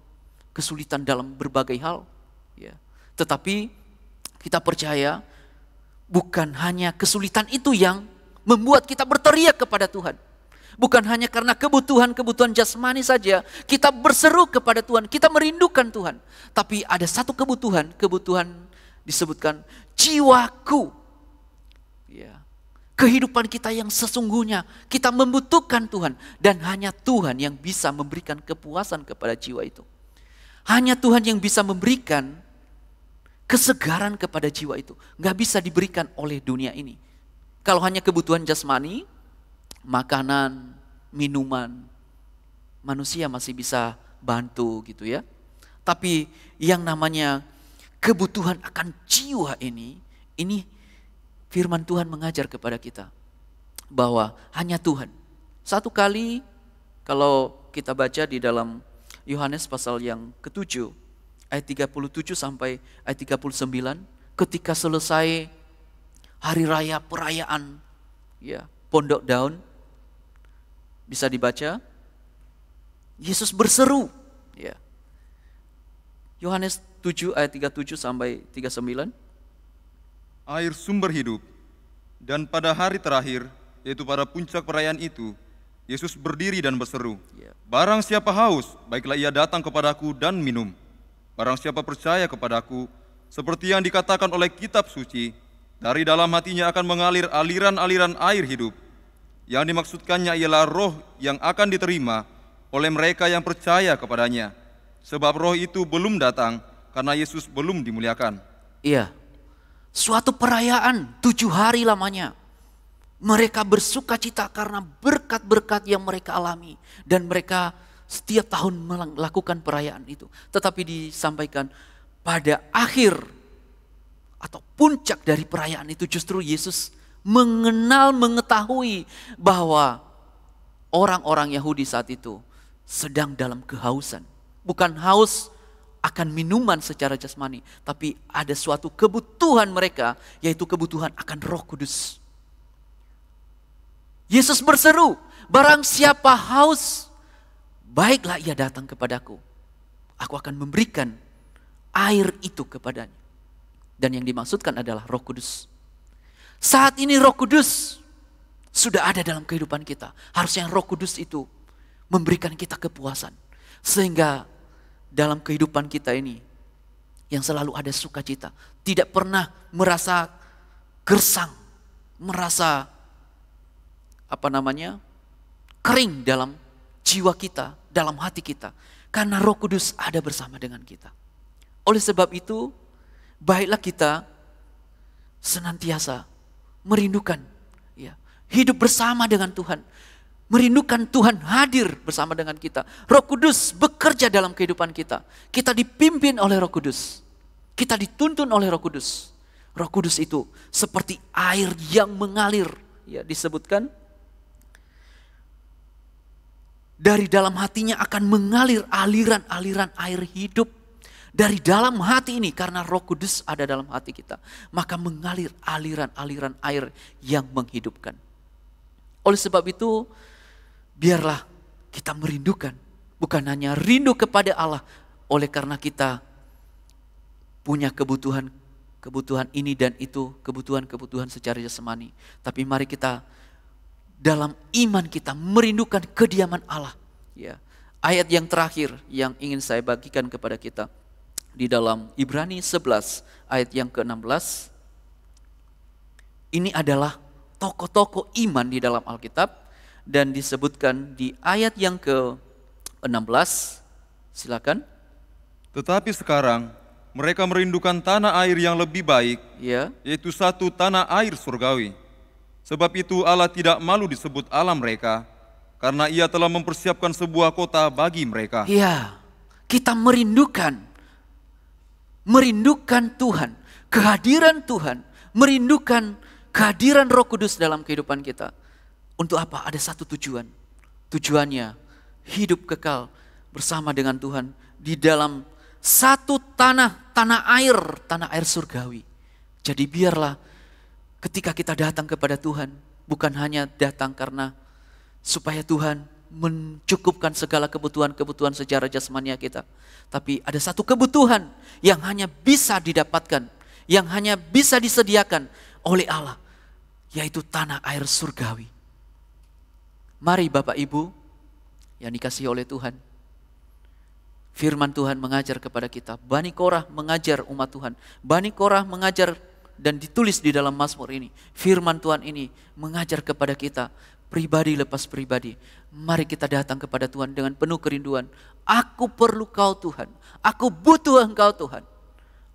kesulitan dalam berbagai hal. Ya. Tetapi kita percaya bukan hanya kesulitan itu yang membuat kita berteriak kepada Tuhan. Bukan hanya karena kebutuhan-kebutuhan jasmani saja kita berseru kepada Tuhan, kita merindukan Tuhan. Tapi ada satu kebutuhan disebutkan jiwaku. Ya. Kehidupan kita yang sesungguhnya, kita membutuhkan Tuhan. Dan hanya Tuhan yang bisa memberikan kepuasan kepada jiwa itu. Hanya Tuhan yang bisa memberikan kesegaran kepada jiwa itu. Nggak bisa diberikan oleh dunia ini. Kalau hanya kebutuhan jasmani, makanan, minuman, manusia masih bisa bantu gitu ya. Tapi yang namanya kebutuhan akan jiwa ini firman Tuhan mengajar kepada kita bahwa hanya Tuhan. Satu kali kalau kita baca di dalam Yohanes pasal yang ke-7 ayat 37 sampai ayat 39, ketika selesai hari raya perayaan ya Pondok Daun, bisa dibaca, Yesus berseru. Ya. Yohanes 7 ayat 37 sampai 39. Air sumber hidup. Dan pada hari terakhir, yaitu pada puncak perayaan itu, Yesus berdiri dan berseru, Ya. Barang siapa haus, baiklah ia datang kepadaku dan minum. Barang siapa percaya kepadaku, seperti yang dikatakan oleh kitab suci, dari dalam hatinya akan mengalir aliran-aliran air hidup. Yang dimaksudkannya ialah roh yang akan diterima oleh mereka yang percaya kepadanya. Sebab roh itu belum datang karena Yesus belum dimuliakan. Iya, suatu perayaan 7 hari lamanya. Mereka bersuka cita karena berkat-berkat yang mereka alami. Dan mereka setiap tahun melakukan perayaan itu. Tetapi disampaikan pada akhir atau puncak dari perayaan itu justru Yesus mengetahui bahwa orang-orang Yahudi saat itu sedang dalam kehausan. Bukan haus akan minuman secara jasmani, tapi ada suatu kebutuhan mereka, yaitu kebutuhan akan Roh Kudus. Yesus berseru, barang siapa haus, baiklah ia datang kepadaku. Aku akan memberikan air itu kepadanya. Dan yang dimaksudkan adalah Roh Kudus. Saat ini Roh Kudus sudah ada dalam kehidupan kita. Harusnya Roh Kudus itu memberikan kita kepuasan. Sehingga dalam kehidupan kita ini yang selalu ada sukacita. Tidak pernah merasa gersang, merasa kering dalam jiwa kita, dalam hati kita. Karena Roh Kudus ada bersama dengan kita. Oleh sebab itu, baiklah kita senantiasa merindukan hidup bersama dengan Tuhan. Merindukan Tuhan hadir bersama dengan kita. Roh Kudus bekerja dalam kehidupan kita. Kita dipimpin oleh Roh Kudus. Kita dituntun oleh Roh Kudus. Roh Kudus itu seperti air yang mengalir. Ya, disebutkan dari dalam hatinya akan mengalir aliran-aliran air hidup. Dari dalam hati ini, karena Roh Kudus ada dalam hati kita, maka mengalir aliran-aliran air yang menghidupkan. Oleh sebab itu, biarlah kita merindukan, bukan hanya rindu kepada Allah, oleh karena kita punya kebutuhan ini dan itu, kebutuhan secara jasmani. Tapi mari kita dalam iman kita merindukan kediaman Allah. Ya, ayat yang terakhir yang ingin saya bagikan kepada kita di dalam Ibrani 11 ayat yang ke-16. Ini adalah tokoh-tokoh iman di dalam Alkitab dan disebutkan di ayat yang ke-16. Silakan. Tetapi sekarang mereka merindukan tanah air yang lebih baik, yaitu satu tanah air surgawi. Sebab itu Allah tidak malu disebut Allah mereka, karena Ia telah mempersiapkan sebuah kota bagi mereka. Ya, kita merindukan Tuhan, kehadiran Tuhan, merindukan kehadiran Roh Kudus dalam kehidupan kita. Untuk apa? Ada satu tujuan. Tujuannya hidup kekal bersama dengan Tuhan di dalam satu tanah air surgawi. Jadi biarlah ketika kita datang kepada Tuhan, bukan hanya datang karena supaya Tuhan mencukupkan segala kebutuhan secara jasmania kita. Tapi ada satu kebutuhan yang hanya bisa didapatkan, yang hanya bisa disediakan oleh Allah, yaitu tanah air surgawi. Mari Bapak Ibu yang dikasihi oleh Tuhan, firman Tuhan mengajar kepada kita. Bani Korah mengajar umat Tuhan. Bani Korah mengajar dan ditulis di dalam Mazmur ini. Firman Tuhan ini mengajar kepada kita pribadi lepas pribadi. Mari kita datang kepada Tuhan dengan penuh kerinduan. Aku perlu Kau Tuhan. Aku butuh Engkau Tuhan.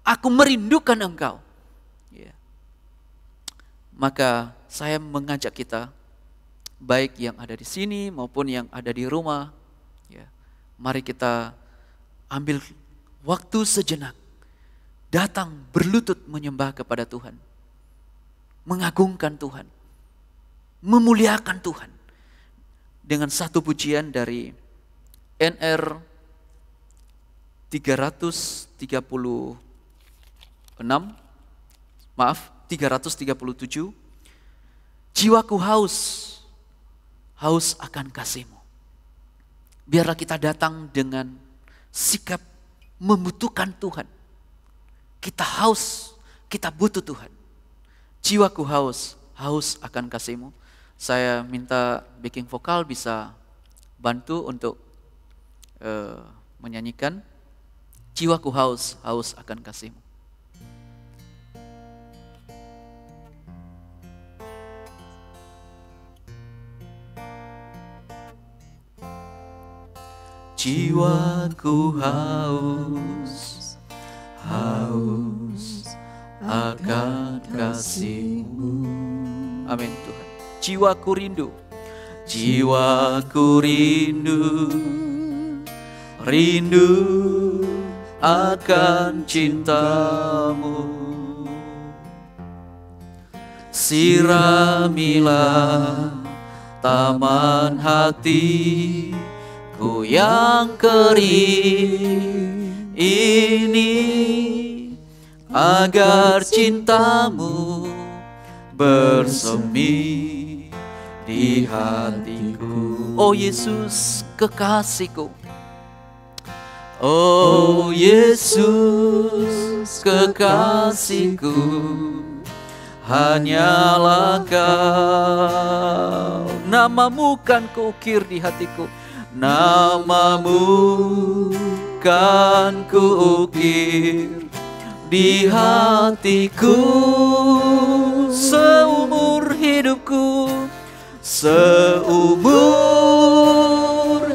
Aku merindukan Engkau. Ya. Maka saya mengajak kita, baik yang ada di sini maupun yang ada di rumah, ya, mari kita ambil waktu sejenak, datang berlutut menyembah kepada Tuhan, mengagungkan Tuhan, memuliakan Tuhan dengan satu pujian dari NR 337. Jiwaku haus akan kasih-Mu. Biarlah kita datang dengan sikap membutuhkan Tuhan. Kita haus, kita butuh Tuhan. Jiwaku haus akan kasih-Mu. Saya minta backing vokal bisa bantu untuk menyanyikan Jiwaku haus akan kasih-Mu. Jiwaku haus akan kasih-Mu. Amin Tuhan. Jiwaku rindu akan cinta-Mu. Siramilah taman hatiku yang kering ini, agar cinta-Mu bersemi di hatiku. Oh Yesus kekasihku, oh Yesus kekasihku, hanyalah Kau. Namamu kan kuukir di hatiku, namamu kan kuukir di hatiku. Seumur hidupku, seumur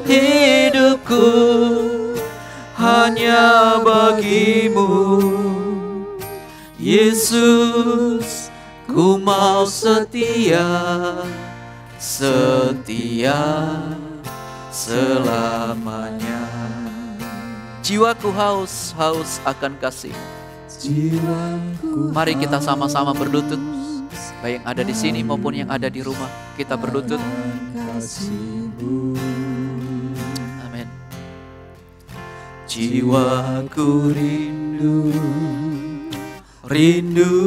hidupku, hanya bagimu Yesus, ku mau setia, setia selamanya. Jiwaku haus akan kasih. Mari kita sama-sama berlutut, baik yang ada di sini maupun yang ada di rumah. Kita berlutut. Amin. Jiwaku rindu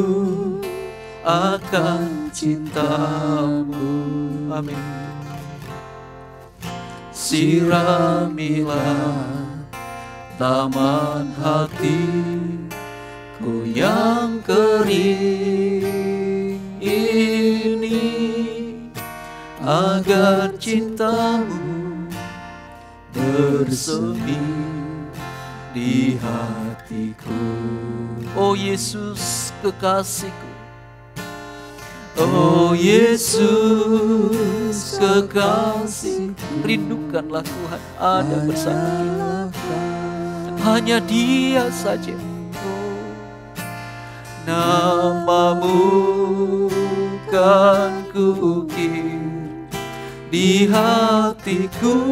akan cintamu. Amin. Siramilah taman hatiku yang kering ini, agar cintamu bersemi di hatiku. Oh Yesus kekasihku, oh Yesus kekasih, rindukanlah Tuhan ada bersama kita. Hanya Dia saja. Oh, namamu kan kuukir di hatiku.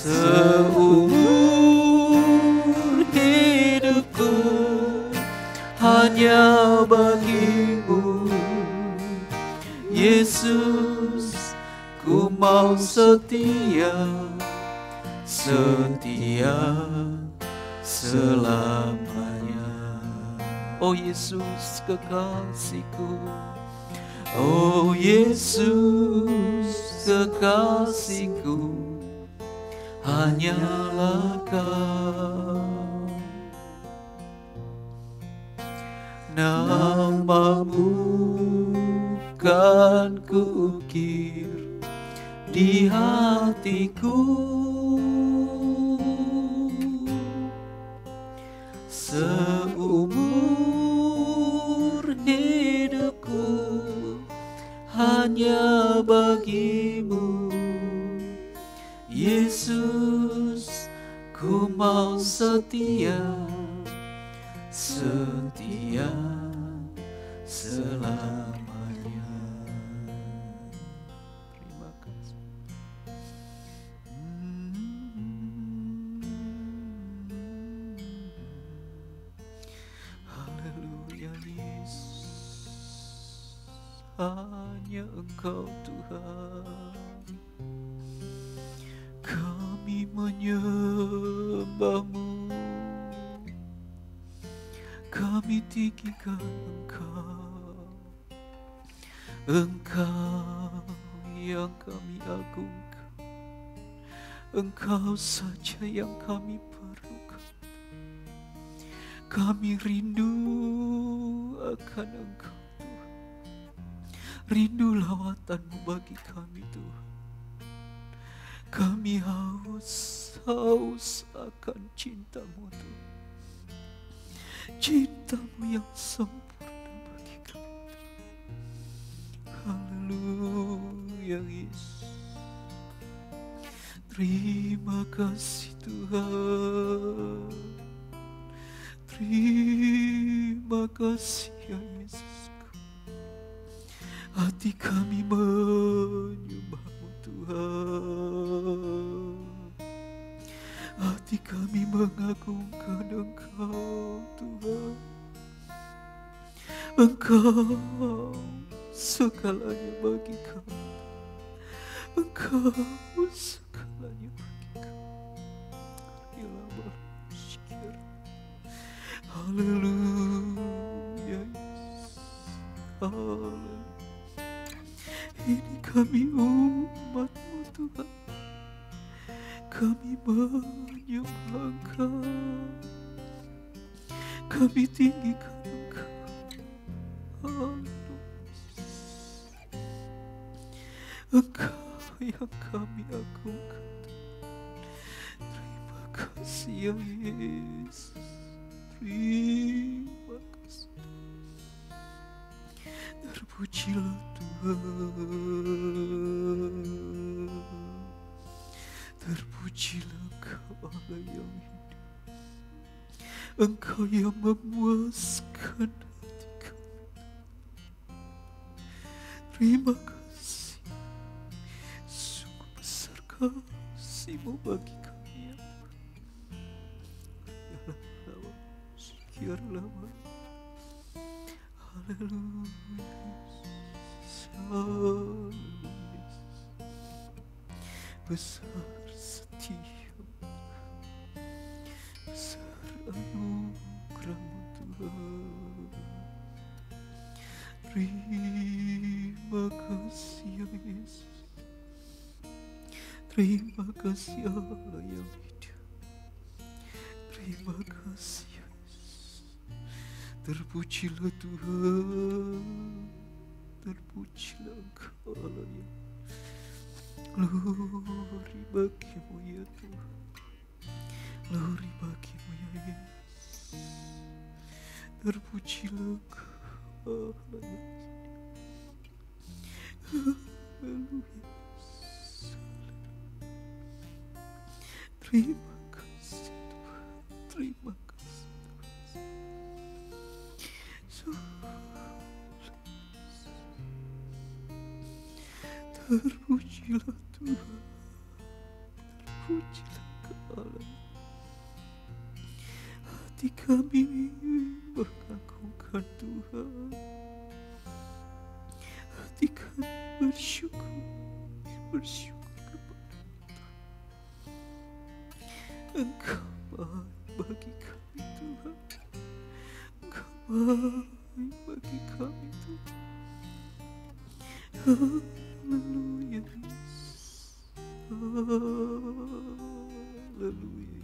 Seumur hidupku hanya bagimu Yesus, ku mau setia, setia selamanya. Oh Yesus kekasihku, oh Yesus kekasihku, hanyalah Kau. Namamu kan kuukir di hatiku. Seumur hidupku hanya bagimu Yesus, ku mau setia, setia selamanya. Terima kasih. Haleluya Yesus, hanya Engkau Tuhan. Kami menyembah-Mu, kami tinggikan Engkau, Engkau yang kami agungkan, Engkau saja yang kami perlukan. Kami rindu akan Engkau Tuhan, rindu lawatan-Mu bagi kami Tuhan. Kami haus akan cinta-Mu Tuhan, cinta-Mu yang sempurna bagi kami. Haleluya Yesus. Terima kasih Tuhan, terima kasih ya Yesus. Hati kami menyembah-Mu Tuhan, hati kami mengagungkan Engkau Tuhan. Engkau segalanya bagi kami, Engkau segalanya bagi kami. Haleluya Yesus, haleluya. Ini kami umat-Mu Tuhan, kami menyembah Engkau, Kami tinggikan Engkau. Haleluya. Engkau yang kami agungkan. Terima kasih ya Yesus. Terima kasih. Terpujilah Tuhan. Terpujilah Engkau Allah yang hidup. Engkau yang memuaskan hati kami. Terima kasih. Sungguh besar kasih-Mu bagi kami ya Tuhan. Haleluya. Haleluya. Besar setia-Mu, besar anugerah-Mu Tuhan. Terima kasih ya Yesus. Terima kasih Allah yang hidup. Terima kasih ya Yesus. Terpujilah Tuhan. Terpujilah Engkau Allah yang glory bagi-Mu ya Tuhan. Glory bagi-Mu ya Yesus. Terpujilah Engkau Allah yang haleluya. Terima kasih Tuhan. Terima kasih Tuhan. Terpujilah Tuhan. Terpujilah Allah. Hati kami mengagungkan Tuhan. Hati kami bersyukur kepada Tuhan. Engkau baik bagi kami Tuhan. Engkau baik bagi kami Tuhan. Haleluya. Haleluya.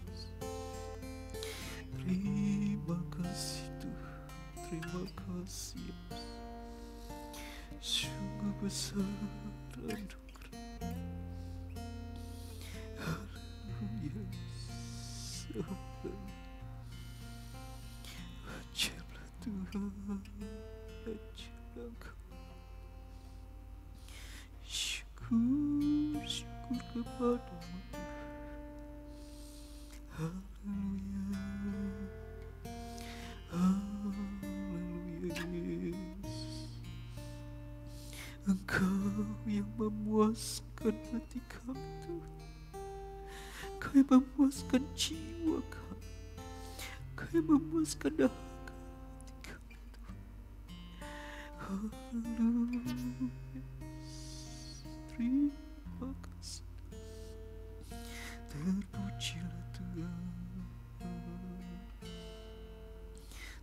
Terima kasih Tuhan. Terima kasih Yesus. Sungguh besar anugerah. Haleluya. Ajaiblah Tuhan. Ajaiblah Engkau. Syukur kepada-Mu Tuhan. Haleluya. Haleluya Yesus. Engkau yang memuaskan hati kami Tuhan. Engkau yang memuaskan jiwa kami. Engkau yang memuaskan dahaga hati kami Tuhan. Haleluya. Terima kasih. Terpujilah Tuhan.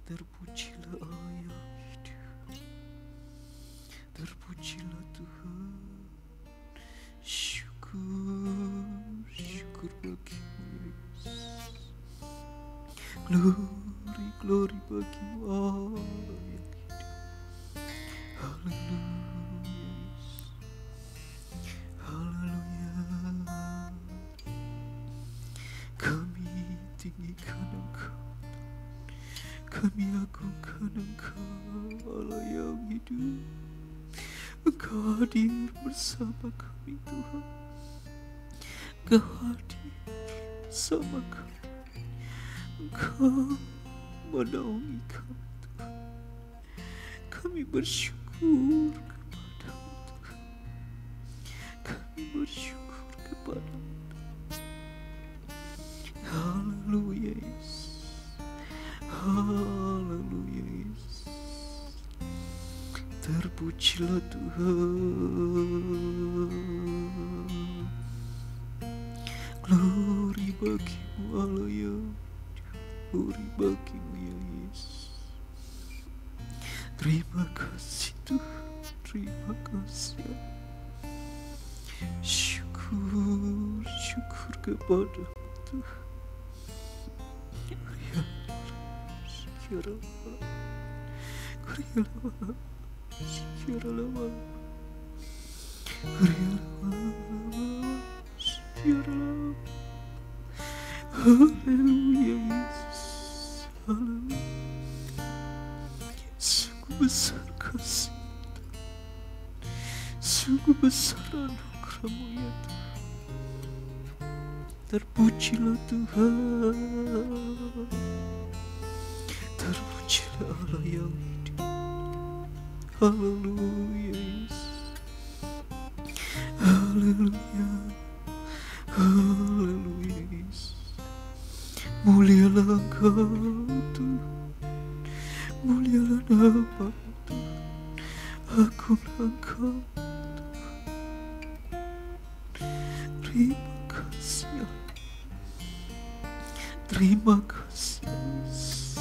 Terpujilah Allah yang hidup. Terpujilah Tuhan. Syukur bagi-Mu Yesus. Glory bagi-Mu Allah yang hidup. Haleluya. Kami tinggikan Engkau. Kami agungkan Engkau Allah yang hidup. Engkau hadir bersama kami Tuhan. Engkau hadir bersama kami. Engkau menaungi kami Tuhan. Kami bersyukur kepada-Mu Tuhan. Kami bersyukur kepada-Mu. Haleluya Yesus. Haleluya Yesus. Terpujilah Tuhan. Glory bagi-Mu Allah ya. Glory bagi-Mu ya Yesus. Terima kasih Tuhan. Terima kasih. Syukur kepada-Mu Tuhan. Haleluya Yesus. Haleluya. Sungguh besar kasih, sungguh besar anugerah-Mu ya Tuhan. Terpujilah Tuhan, terpujilah Allah yang hidup. Haleluya Yesus. Haleluya. Haleluya Yesus. Mulialah Engkau Tuhan, mulialah nama-Mu Tuhan, agunglah Engkau Tuhan. Terima kasih, terima kasih Yesus.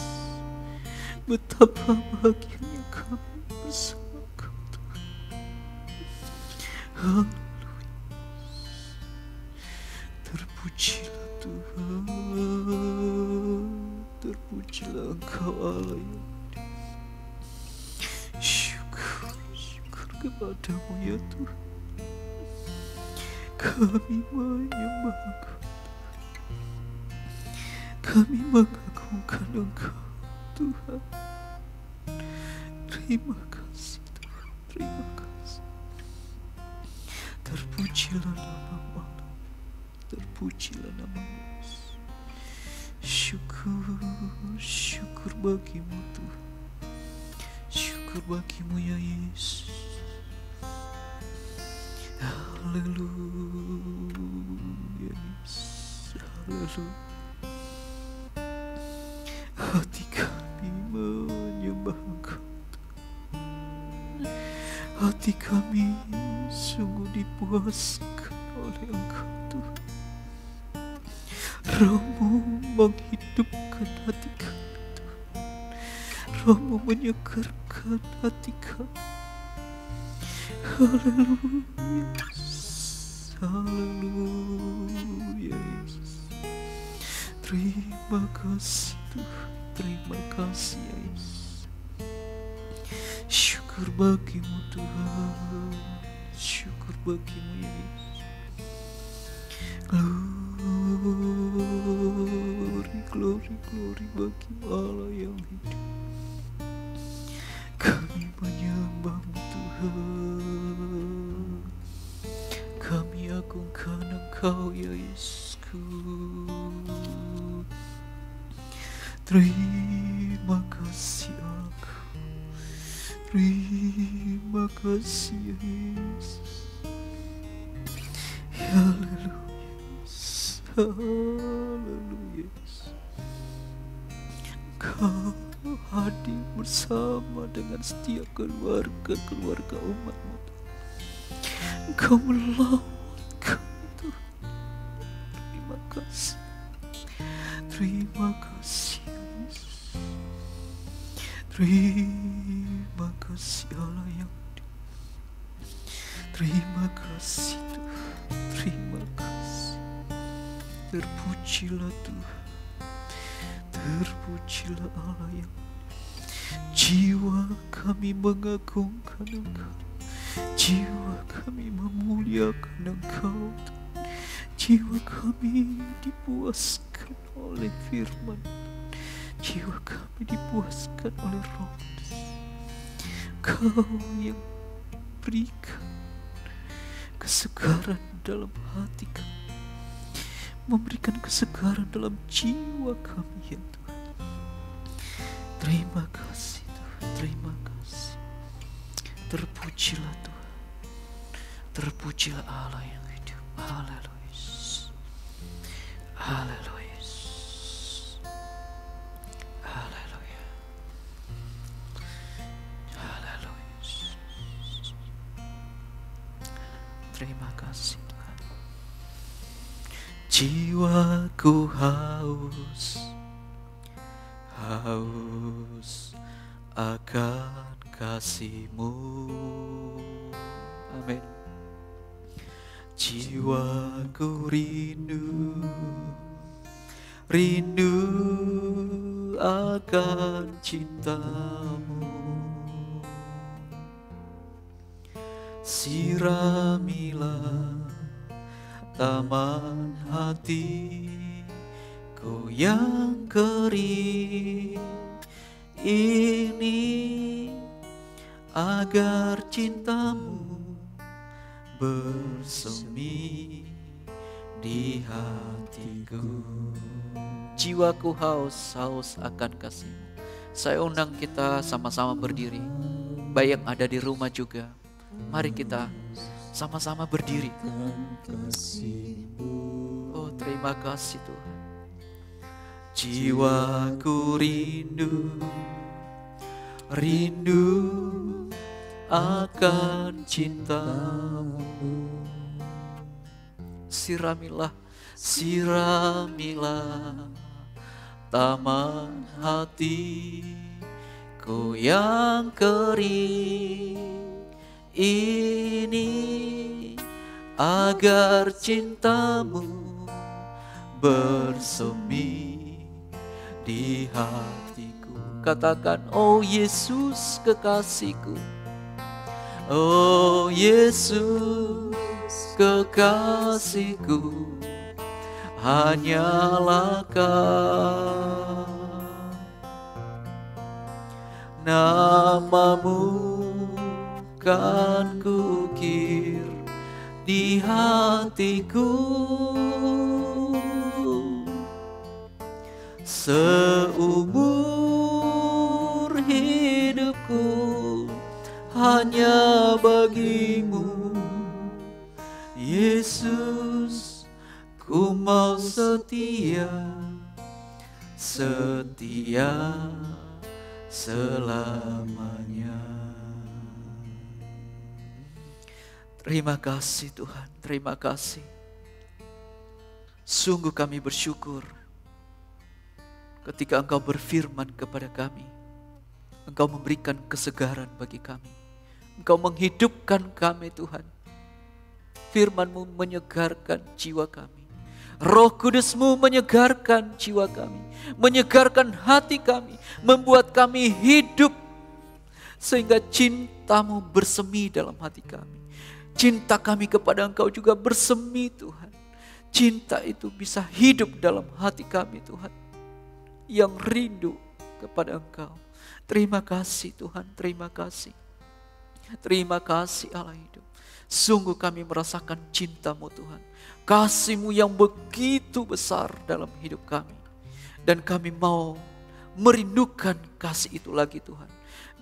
Betapa bahagianya kami bersama Engkau Tuhan. Haleluya. Terpujilah Tuhan, terpujilah Engkau Allah yang hidup. Syukur, syukur kepada-Mu ya Tuhan. Kami menyembah Engkau, kami mengagungkan Engkau Tuhan. Terima kasih Tuhan, terima kasih. Terpujilah nama-Mu, terpujilah nama-Mu. Syukur, syukur bagi-Mu Tuhan. Syukur bagi-Mu ya Yesus. Haleluya Yesus. Haleluya. Hati kami menyembah Engkau. Hati kami sungguh dipuaskan oleh Engkau Tuhan. Roh-Mu menghidupkan hati kami Tuhan. Roh-Mu menyegarkan hati kami. Haleluya Yesus. Haleluya Yesus. Terima kasih Tuhan, terima kasih ya Yesus. Syukur bagi-Mu Tuhan, syukur bagi-Mu ya Yesus. Glory, glory, glory bagi-Mu Allah yang hidup. Kami menyembah-Mu Tuhan. Kami agungkan Engkau ya Yesusku. Terima kasih Allahku. Terima kasih ya Yesus. Haleluya. Haleluya. Engkau hadir bersama dengan setiap keluarga umat-Mu. Engkau melawat kami Tuhan. Terima kasih. Terima kasih Yesus. Terima kasih Allah yang hidup. Terima kasih Tuhan. Terima kasih. Terpujilah Tuhan. Terpujilah Allah yang jiwa kami mengagungkan Engkau. Jiwa kami memuliakan Engkau. Jiwa kami dipuaskan oleh firman. Jiwa kami dipuaskan oleh Roh. Kau yang berikan kesegaran dalam hati kami, memberikan kesegaran dalam jiwa kami ya Tuhan. Terima kasih Tuhan, terima kasih. Terpujilah Tuhan, terpujilah Allah yang hidup. Haleluya. Haleluya. Haleluya. Haleluya. Terima kasih Tuhan. Jiwaku haus, haus akan kasih-Mu. Amin. Jiwaku rindu, rindu akan akan cintamu. Siramilah taman hatiku yang kering ini, agar cintamu bersemi di hatiku. Jiwaku haus akan kasih-Mu. Saya undang kita sama-sama berdiri. Baik yang ada di rumah juga, mari kita sama-sama berdiri. Oh, terima kasih Tuhan. Jiwaku rindu akan cintamu. Siramilah taman hatiku yang kering ini, agar cintamu bersemi di hatiku. Katakan, oh Yesus kekasihku, oh Yesus kekasihku, hanyalah Kau. Nama-Mu kan kukir di hatiku, seumur hidupku hanya bagi-Mu. Yesus, ku mau setia selamanya. Terima kasih Tuhan, terima kasih. Sungguh kami bersyukur ketika Engkau berfirman kepada kami. Engkau memberikan kesegaran bagi kami. Engkau menghidupkan kami Tuhan. Firman-Mu menyegarkan jiwa kami. Roh Kudus-Mu menyegarkan jiwa kami, menyegarkan hati kami, membuat kami hidup sehingga cinta-Mu bersemi dalam hati kami. Cinta kami kepada Engkau juga bersemi Tuhan. Cinta itu bisa hidup dalam hati kami Tuhan, yang rindu kepada Engkau. Terima kasih Tuhan, terima kasih. Terima kasih Allah hidup. Sungguh kami merasakan cinta-Mu Tuhan, kasih-Mu yang begitu besar dalam hidup kami. Dan kami mau merindukan kasih itu lagi Tuhan.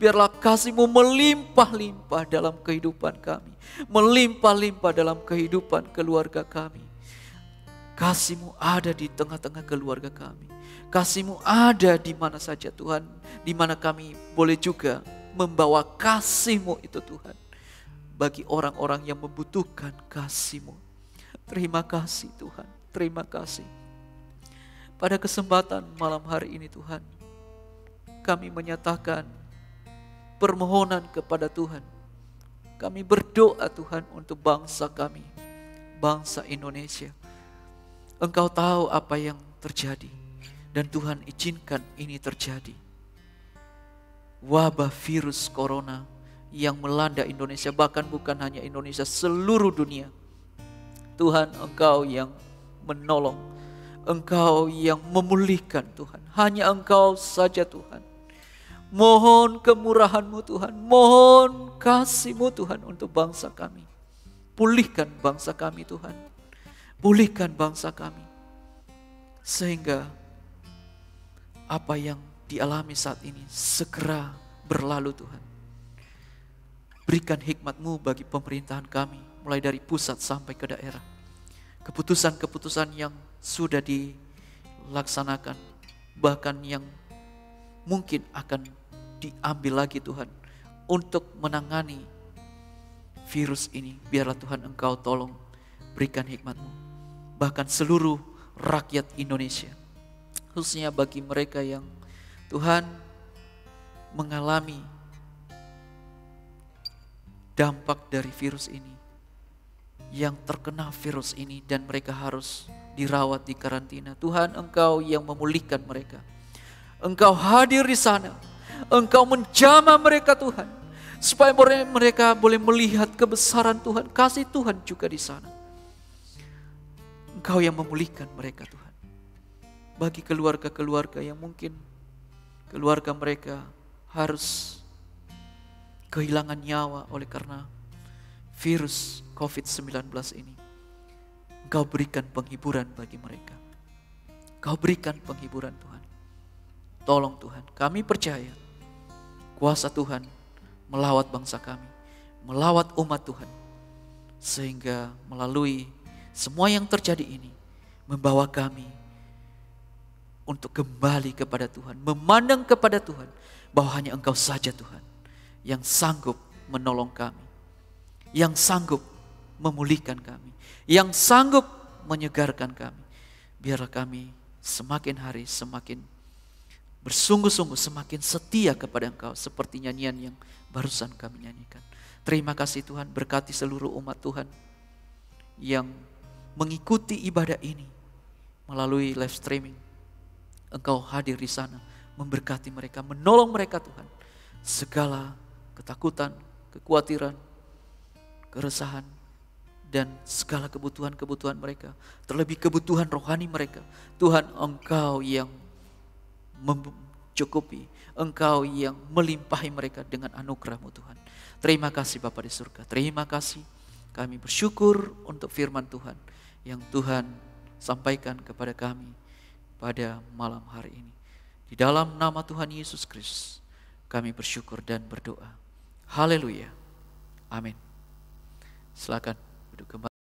Biarlah kasih-Mu melimpah-limpah dalam kehidupan kami, melimpah-limpah dalam kehidupan keluarga kami. Kasih-Mu ada di tengah-tengah keluarga kami. Kasih-Mu ada di mana saja Tuhan, di mana kami boleh juga membawa kasih-Mu itu Tuhan, bagi orang-orang yang membutuhkan kasih-Mu. Terima kasih Tuhan, terima kasih. Pada kesempatan malam hari ini Tuhan, kami menyatakan permohonan kepada Tuhan. Kami berdoa Tuhan untuk bangsa kami, bangsa Indonesia. Engkau tahu apa yang terjadi dan Tuhan izinkan ini terjadi. Wabah virus corona yang melanda Indonesia, bahkan bukan hanya Indonesia, seluruh dunia. Tuhan, Engkau yang menolong, Engkau yang memulihkan Tuhan. Hanya Engkau saja Tuhan. Mohon kemurahan-Mu Tuhan, mohon kasih-Mu Tuhan untuk bangsa kami. Pulihkan bangsa kami Tuhan, pulihkan bangsa kami. Sehingga apa yang dialami saat ini segera berlalu Tuhan. Berikan hikmat-Mu bagi pemerintahan kami, mulai dari pusat sampai ke daerah. Keputusan-keputusan yang sudah dilaksanakan, bahkan yang mungkin akan diambil lagi Tuhan untuk menangani virus ini. Biarlah Tuhan Engkau tolong berikan hikmat-Mu. Bahkan seluruh rakyat Indonesia, khususnya bagi mereka yang Tuhan mengalami dampak dari virus ini, yang terkena virus ini dan mereka harus dirawat di karantina. Tuhan, Engkau yang memulihkan mereka. Engkau hadir di sana. Engkau menjamah mereka Tuhan. Supaya mereka boleh melihat kebesaran Tuhan, kasih Tuhan juga di sana. Engkau yang memulihkan mereka Tuhan. Bagi keluarga-keluarga yang mungkin keluarga mereka harus kehilangan nyawa oleh karena virus COVID-19 ini. Engkau berikan penghiburan bagi mereka. Engkau berikan penghiburan Tuhan. Tolong Tuhan, kami percaya kuasa Tuhan melawat bangsa kami, melawat umat Tuhan. Sehingga melalui semua yang terjadi ini membawa kami untuk kembali kepada Tuhan, memandang kepada Tuhan bahwa hanya Engkau saja Tuhan yang sanggup menolong kami, yang sanggup memulihkan kami, yang sanggup menyegarkan kami. Biarlah kami semakin hari semakin bersungguh-sungguh, semakin setia kepada Engkau seperti nyanyian yang barusan kami nyanyikan. Terima kasih Tuhan, berkati seluruh umat Tuhan yang mengikuti ibadah ini melalui live streaming. Engkau hadir di sana, memberkati mereka, menolong mereka Tuhan. Segala ketakutan, kekhawatiran, keresahan, dan segala kebutuhan-kebutuhan mereka. Terlebih kebutuhan rohani mereka. Tuhan, Engkau yang mencukupi. Engkau yang melimpahi mereka dengan anugerah-Mu Tuhan. Terima kasih Bapa di surga. Terima kasih. Kami bersyukur untuk firman Tuhan yang Tuhan sampaikan kepada kami pada malam hari ini. Di dalam nama Tuhan Yesus Kristus kami bersyukur dan berdoa. Haleluya. Amin. Silakan duduk kembali.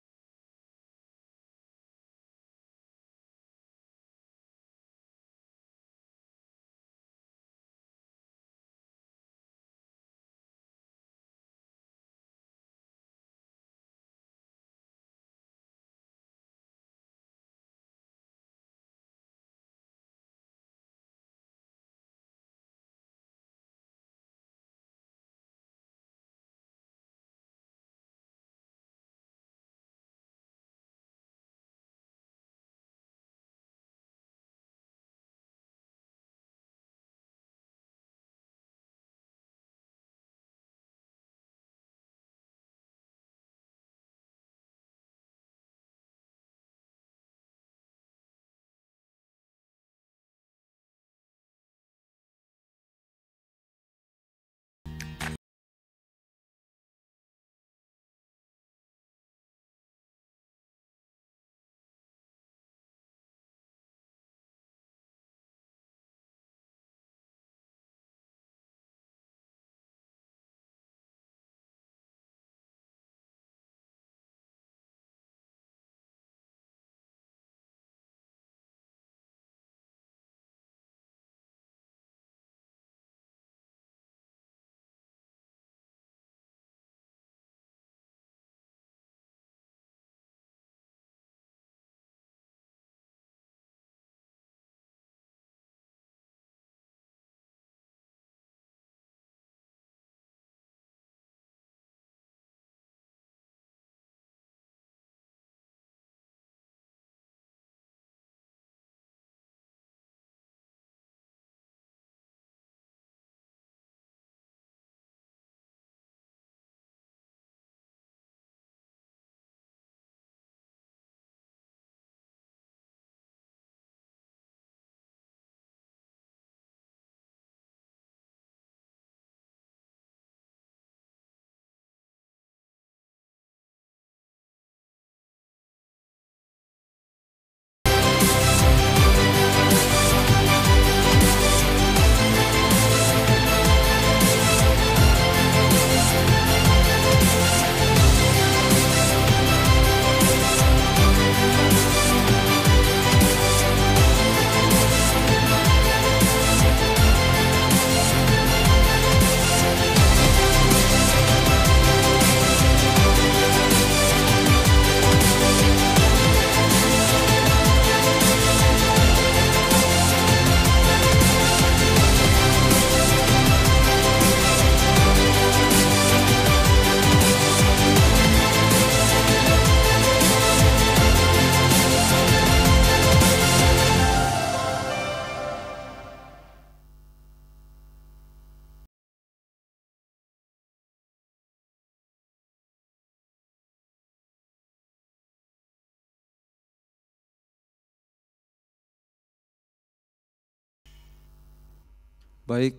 Baik,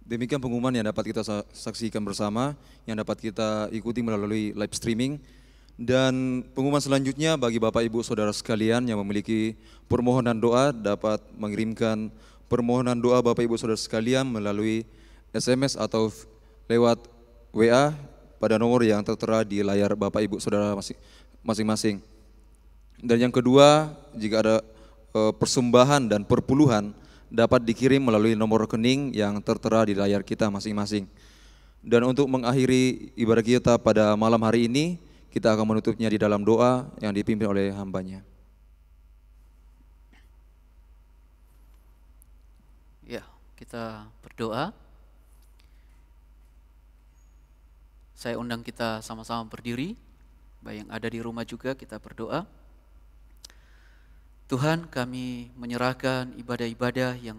demikian pengumuman yang dapat kita saksikan bersama, yang dapat kita ikuti melalui live streaming. Dan pengumuman selanjutnya bagi Bapak Ibu Saudara sekalian yang memiliki permohonan doa dapat mengirimkan permohonan doa Bapak Ibu Saudara sekalian melalui SMS atau lewat WA pada nomor yang tertera di layar Bapak Ibu Saudara masing-masing. Dan yang kedua, jika ada persembahan dan perpuluhan dapat dikirim melalui nomor rekening yang tertera di layar kita masing-masing. Dan untuk mengakhiri ibadah kita pada malam hari ini, kita akan menutupnya di dalam doa yang dipimpin oleh hambanya. Ya, kita berdoa. Saya undang kita sama-sama berdiri, baik yang ada di rumah juga kita berdoa. Tuhan, kami menyerahkan ibadah-ibadah yang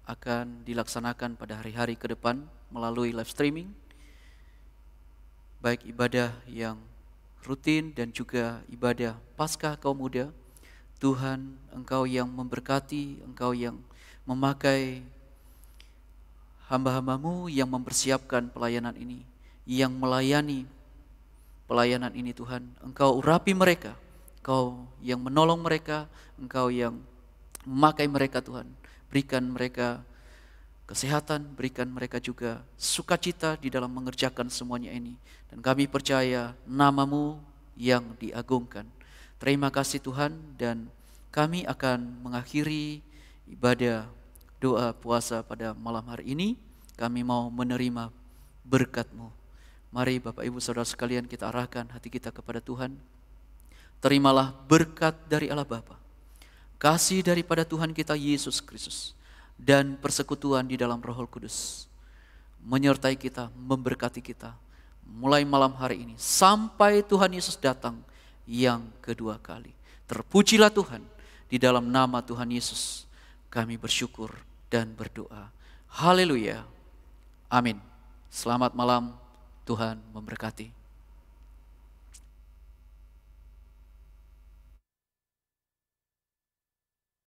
akan dilaksanakan pada hari-hari ke depan melalui live streaming, baik ibadah yang rutin dan juga ibadah Paskah kaum muda. Tuhan, Engkau yang memberkati, Engkau yang memakai hamba-hambamu yang mempersiapkan pelayanan ini, yang melayani pelayanan ini Tuhan. Engkau urapi mereka, Engkau yang menolong mereka, Engkau yang memakai mereka Tuhan. Berikan mereka kesehatan, berikan mereka juga sukacita di dalam mengerjakan semuanya ini. Dan kami percaya nama-Mu yang diagungkan. Terima kasih Tuhan, dan kami akan mengakhiri ibadah doa puasa pada malam hari ini. Kami mau menerima berkat-Mu. Mari Bapak Ibu Saudara sekalian, kita arahkan hati kita kepada Tuhan. Terimalah berkat dari Allah Bapa, kasih daripada Tuhan kita Yesus Kristus, dan persekutuan di dalam Roh Kudus menyertai kita, memberkati kita mulai malam hari ini sampai Tuhan Yesus datang yang kedua kali. Terpujilah Tuhan, di dalam nama Tuhan Yesus kami bersyukur dan berdoa. Haleluya. Amin. Selamat malam, Tuhan memberkati.